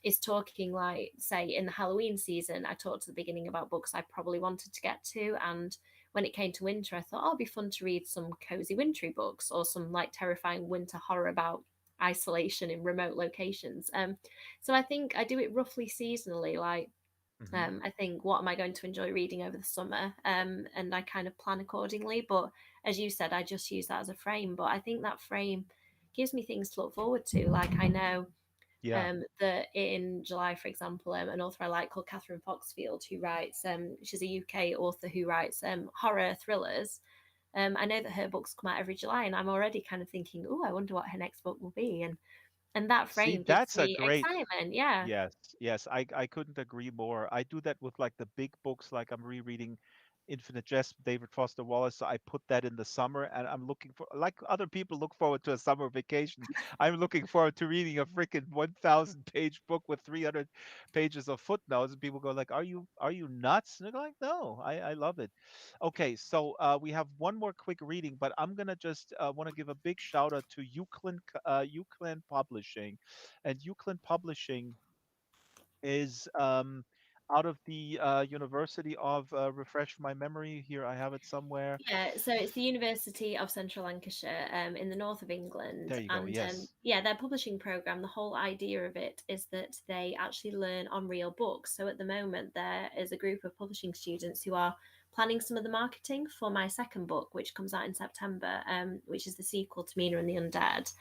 [SPEAKER 2] is talking like say in the Halloween season. I talked at the beginning about books I probably wanted to get to, and when it came to winter, I thought, oh, it'd be fun to read some cozy wintry books or some like terrifying winter horror about isolation in remote locations. So I think I do it roughly seasonally, like
[SPEAKER 1] Hmm.
[SPEAKER 2] I think, what am I going to enjoy reading over the summer? And I kind of plan accordingly. But as you said, I just use that as a frame. But I think that frame gives me things to look forward to. Like I know
[SPEAKER 1] Yeah.
[SPEAKER 2] that in July, for example, an author I like called Catherine Foxfield, who writes, she's a UK author who writes horror thrillers. I know that her books come out every July, and I'm already kind of thinking, oh, I wonder what her next book will be. And that
[SPEAKER 1] See,
[SPEAKER 2] frame gives
[SPEAKER 1] that's a
[SPEAKER 2] me
[SPEAKER 1] great.
[SPEAKER 2] excitement. Yeah.
[SPEAKER 1] Yes, yes, I couldn't agree more. I do that with like the big books, like I'm rereading Infinite Jest, David Foster Wallace. So I put that in the summer, and I'm looking for, like other people look forward to a summer vacation. I'm looking forward to reading a freaking 1,000 page book with 300 pages of footnotes, and people go like, "Are you nuts?" And they're like, "No, I love it." Okay, so we have one more quick reading, but I'm gonna just want to give a big shout out to Euclid Publishing, and Euclid Publishing is out of the University of, refresh my memory here. I have it somewhere.
[SPEAKER 2] Yeah, so it's the University of Central Lancashire, in the north of England,
[SPEAKER 1] There you go.
[SPEAKER 2] and
[SPEAKER 1] Yes.
[SPEAKER 2] yeah, their publishing program. The whole idea of it is that they actually learn on real books. So at the moment, there is a group of publishing students who are planning some of the marketing for my second book, which comes out in September, which is the sequel to Mina and the Undead.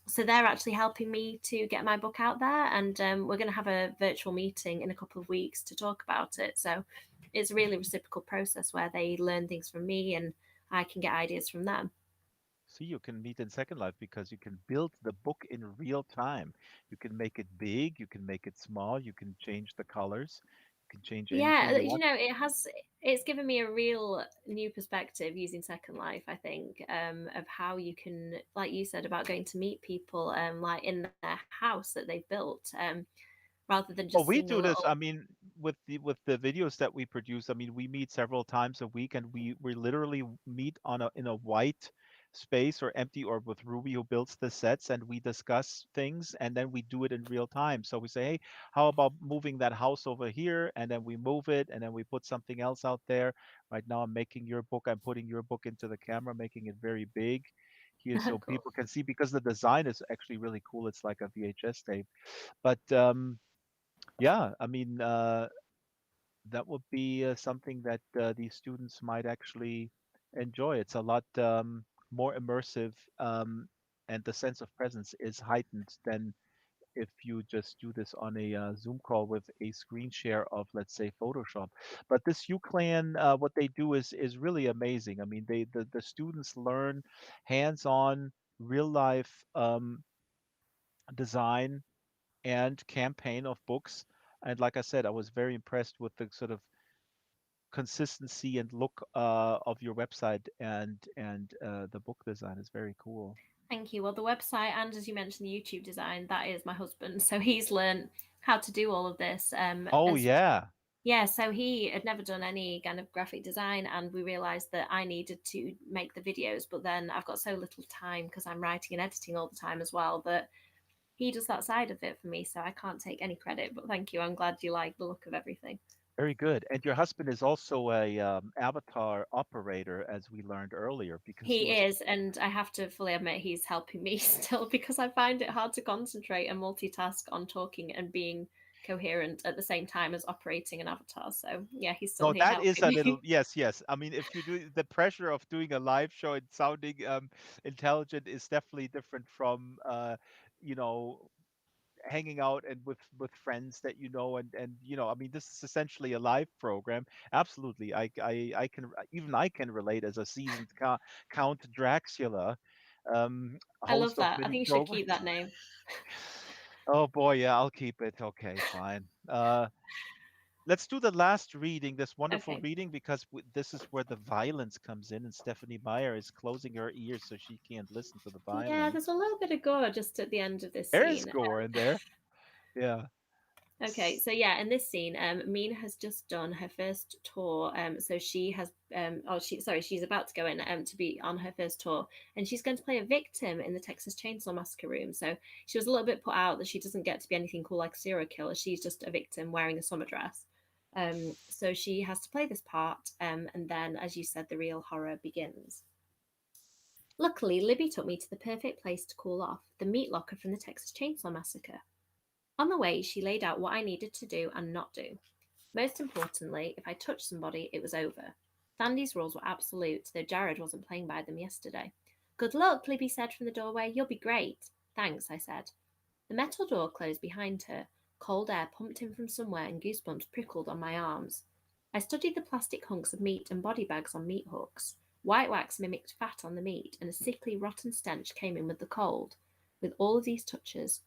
[SPEAKER 2] So they're actually helping me to get my book out there, and we're going to have a virtual meeting in a couple of weeks to talk about it. So it's a really reciprocal process where they learn things from me and I can get ideas from them.
[SPEAKER 1] See, you can meet in Second Life because you can build the book in real time. You can make it big, you can make it small, you can change the colors, you can change anything
[SPEAKER 2] Yeah,
[SPEAKER 1] you want.
[SPEAKER 2] it's given me a real new perspective using Second Life, I think, of how you can, like you said, about going to meet people like in their house that they've built, rather than
[SPEAKER 1] Well,
[SPEAKER 2] just
[SPEAKER 1] we
[SPEAKER 2] seeing a
[SPEAKER 1] do this. I
[SPEAKER 2] little.
[SPEAKER 1] mean, with the videos that we produce, I mean, we meet several times a week, and we literally meet in a white space or empty, or with Ruby who builds the sets, and we discuss things, and then we do it in real time. So we say, hey, how about moving that house over here, and then we move it, and then we put something else out there. Right now, I'm making your book. I'm putting your book into the camera, making it very big here, so
[SPEAKER 2] Cool.
[SPEAKER 1] people can see, because the design is actually really cool. It's like a VHS tape, but yeah, I mean, that would be something that these students might actually enjoy. It's a lot more immersive, and the sense of presence is heightened than if you just do this on a Zoom call with a screen share of, let's say, Photoshop. But this UClan, what they do is really amazing. I mean, the students learn hands-on, real life design. and campaign of books. And like I said, I was very impressed with the sort of consistency and look of your website, and the book design is very cool.
[SPEAKER 2] Thank you. Well, the website and, as you mentioned, the YouTube design, that is my husband. So he's learned how to do all of this.
[SPEAKER 1] Oh
[SPEAKER 2] As
[SPEAKER 1] yeah,
[SPEAKER 2] Yeah, so he had never done any kind of graphic design, and we realized that I needed to make the videos, but then I've got so little time because I'm writing and editing all the time as well that he does that side of it for me, so I can't take any credit. But thank you. I'm glad you like the look of everything.
[SPEAKER 1] very good. And your husband is also a avatar operator, as we learned earlier, because he
[SPEAKER 2] He
[SPEAKER 1] was.
[SPEAKER 2] is, and I have to fully admit he's helping me still because I find it hard to concentrate and multitask on talking and being coherent at the same time as operating an avatar. So yeah, he's still
[SPEAKER 1] No,
[SPEAKER 2] here
[SPEAKER 1] that is
[SPEAKER 2] helping
[SPEAKER 1] a little,
[SPEAKER 2] me.
[SPEAKER 1] yes, yes. I mean, if you do the pressure of doing a live show and sounding intelligent is definitely different from you know, hanging out and with friends that you know, and I mean, this is essentially a live program. Absolutely. I can, even I can relate as a seasoned Count Dracula,
[SPEAKER 2] I love
[SPEAKER 1] host of
[SPEAKER 2] that. I
[SPEAKER 1] many
[SPEAKER 2] think you should
[SPEAKER 1] programs.
[SPEAKER 2] keep that name.
[SPEAKER 1] Oh boy, yeah, I'll keep it. Okay, fine. Let's do the last reading, this wonderful
[SPEAKER 2] Okay.
[SPEAKER 1] reading, because this is where the violence comes in, and Stephanie Meyer is closing her ears so she can't listen to the
[SPEAKER 2] Yeah, there's
[SPEAKER 1] violence.
[SPEAKER 2] a little bit of gore just at the end of this
[SPEAKER 1] There is
[SPEAKER 2] scene.
[SPEAKER 1] gore in there. Yeah.
[SPEAKER 2] Okay, so yeah, in this scene, Mina has just done her first tour. So she has, she's about to go in to be on her first tour, and she's going to play a victim in the Texas Chainsaw Massacre room. So she was a little bit put out that she doesn't get to be anything cool like a serial killer. She's just a victim wearing a summer dress. So she has to play this part, and then, as you said, the real horror begins. Luckily, Libby took me to the perfect place to cool off, the meat locker from the Texas Chainsaw Massacre. On the way, she laid out what I needed to do and not do. Most importantly, if I touched somebody, it was over. Thandy's rules were absolute, though Jared wasn't playing by them yesterday. Good luck, Libby said from the doorway. You'll be great. Thanks, I said. The metal door closed behind her. Cold air pumped in from somewhere, and goosebumps prickled on my arms. I studied the plastic hunks of meat and body bags on meat hooks. White wax mimicked fat on the meat, and a sickly, rotten stench came in with the cold. With all of these touches,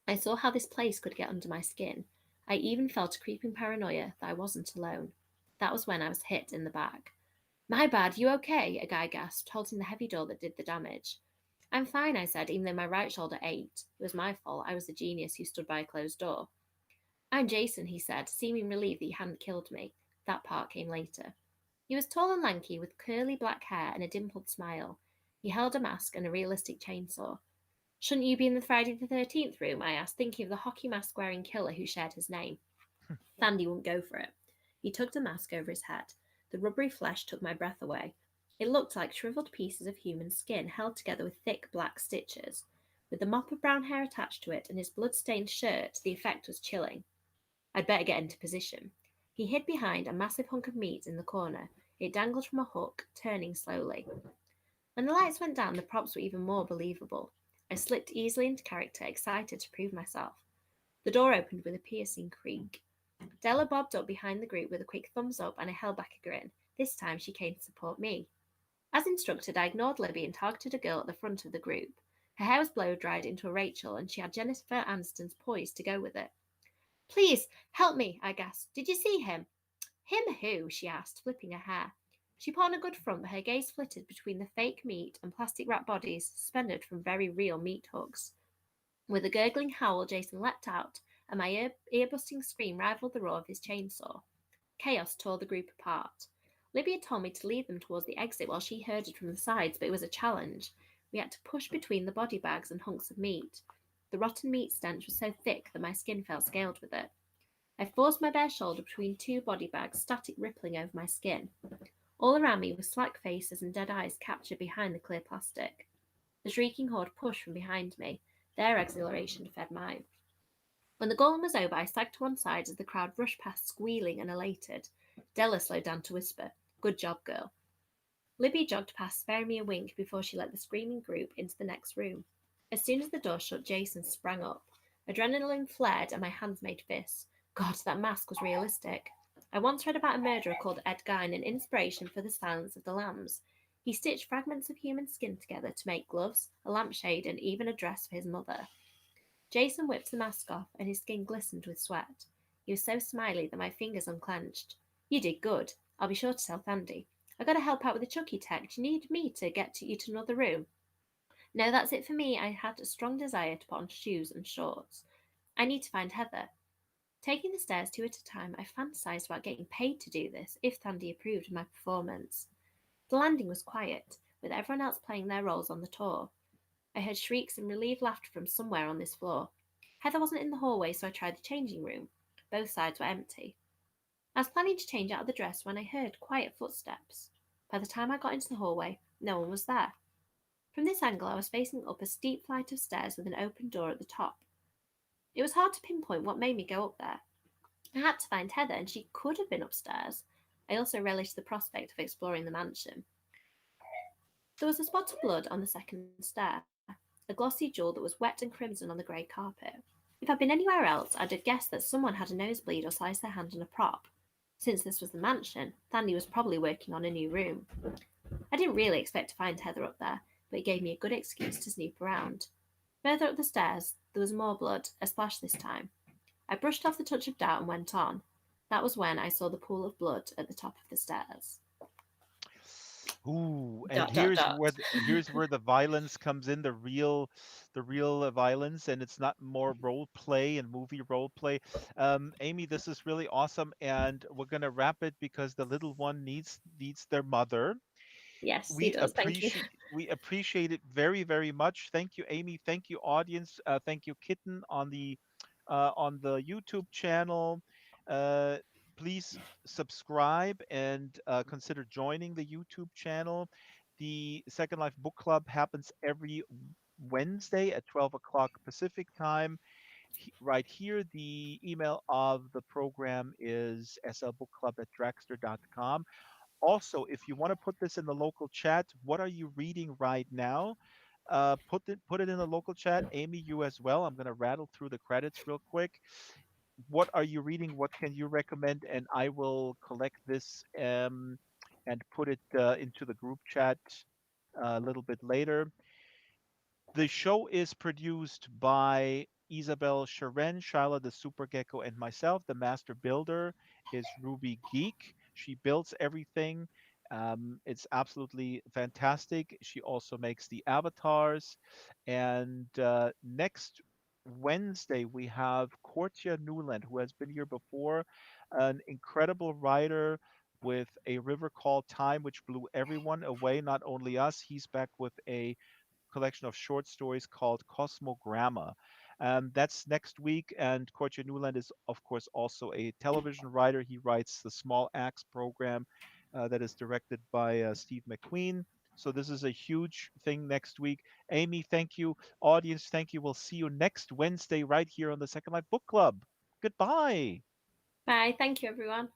[SPEAKER 2] I saw how this place could get under my skin. I even felt a creeping paranoia that I wasn't alone. That was when I was hit in the back. My bad, you okay? A guy gasped, holding the heavy door that did the damage. I'm fine, I said, even though my right shoulder ached. It was my fault. I was the genius who stood by a closed door. I'm Jason, he said, seeming relieved that he hadn't killed me. That part came later. He was tall and lanky, with curly black hair and a dimpled smile. He held a mask and a realistic chainsaw. Shouldn't you be in the Friday the 13th room? I asked, thinking of the hockey mask wearing killer who shared his name. Thandi wouldn't go for it. He tugged the mask over his head. The rubbery flesh took my breath away. It looked like shriveled pieces of human skin held together with thick black stitches. With the mop of brown hair attached to it and his blood-stained shirt, the effect was chilling. I'd better get into position. He hid behind a massive hunk of meat in the corner. It dangled from a hook, turning slowly. When the lights went down, the props were even more believable. I slipped easily into character, excited to prove myself. The door opened with a piercing creak. Della bobbed up behind the group with a quick thumbs up, and I held back a grin. This time she came to support me. As instructed, I ignored Libby and targeted a girl at the front of the group. Her hair was blow dried into a Rachel, and she had Jennifer Aniston's poise to go with it. Please, help me, I gasped. Did you see him? Him who? She asked, flipping her hair. She put on a good front, but her gaze flitted between the fake meat and plastic wrap bodies suspended from very real meat hooks. With a gurgling howl, Jason leapt out, and my ear-busting scream rivaled the roar of his chainsaw. Chaos tore the group apart. Libby had told me to lead them towards the exit while she herded from the sides, but it was a challenge. We had to push between the body bags and hunks of meat. The rotten meat stench was so thick that my skin felt scaled with it. I forced my bare shoulder between two body bags, static rippling over my skin. All around me were slack faces and dead eyes captured behind the clear plastic. The shrieking horde pushed from behind me. Their exhilaration fed mine. When the golem was over, I sagged to one side as the crowd rushed past, squealing and elated. Della slowed down to whisper, "Good job, girl." Libby jogged past, sparing me a wink before she led the screaming group into the next room. As soon as the door shut, Jason sprang up. Adrenaline flared and my hands made fists. God, that mask was realistic. I once read about a murderer called Ed Gein, an inspiration for the Silence of the Lambs. He stitched fragments of human skin together to make gloves, a lampshade, and even a dress for his mother. Jason whipped the mask off, and his skin glistened with sweat. He was so smiley that my fingers unclenched. You did good. I'll be sure to tell Thandy. I gotta help out with the Chucky tech. Do you need me to get to you to another room? No, that's it for me. I had a strong desire to put on shoes and shorts. I need to find Heather. Taking the stairs two at a time, I fantasized about getting paid to do this if Thandy approved of my performance. The landing was quiet, with everyone else playing their roles on the tour. I heard shrieks and relieved laughter from somewhere on this floor. Heather wasn't in the hallway, so I tried the changing room. Both sides were empty. I was planning to change out of the dress when I heard quiet footsteps. By the time I got into the hallway, no one was there. From this angle, I was facing up a steep flight of stairs with an open door at the top. It was hard to pinpoint what made me go up there. I had to find Heather, and she could have been upstairs. I also relished the prospect of exploring the mansion. There was a spot of blood on the second stair, a glossy jewel that was wet and crimson on the grey carpet. If I'd been anywhere else, I'd have guessed that someone had a nosebleed or sliced their hand on a prop. Since this was the mansion, Thandi was probably working on a new room. I didn't really expect to find Heather up there, but it gave me a good excuse to snoop around. Further up the stairs, there was more blood, a splash this time. I brushed off the touch of doubt and went on. That was when I saw the pool of blood at the top of the stairs.
[SPEAKER 1] Ooh, and
[SPEAKER 2] Dot dot dot.
[SPEAKER 1] here's where the violence comes in, the real violence, and it's not more role play and movie role play. Amy, this is really awesome, and we're gonna wrap it because the little one needs their mother.
[SPEAKER 2] Yes, he
[SPEAKER 1] we
[SPEAKER 2] does. Thank you.
[SPEAKER 1] appreciate we appreciate it very, very much. Thank you, Amy. Thank you, audience. Thank you, Kitten, on the YouTube channel. uh, Please subscribe and consider joining the YouTube channel. The Second Life Book Club happens every Wednesday at 12 o'clock Pacific time. Right here, the email of the program is slbookclub@draxtor.com. Also, if you want to put this in the local chat, what are you reading right now? Put it in the local chat. Amy, you as well. I'm going to rattle through the credits real quick. What are you reading? What can you recommend? And I will collect this and put it into the group chat a little bit later. The show is produced by Isabel Sharon, Shyla the Super Gecko, and myself. The master builder is Ruby Geek. She builds everything. It's absolutely fantastic. She also makes the avatars. And next Wednesday, we have Cortia Newland, who has been here before, an incredible writer with A River Called Time, which blew everyone away, not only us. He's back with a collection of short stories called Cosmogramma. That's next week. And Korche Newland is, of course, also a television writer. He writes the Small Axe program that is directed by Steve McQueen. So this is a huge thing next week. Amy, thank you. Audience, thank you. We'll see you next Wednesday right here on the Second Life Book Club. Goodbye.
[SPEAKER 2] Bye. Thank you, everyone.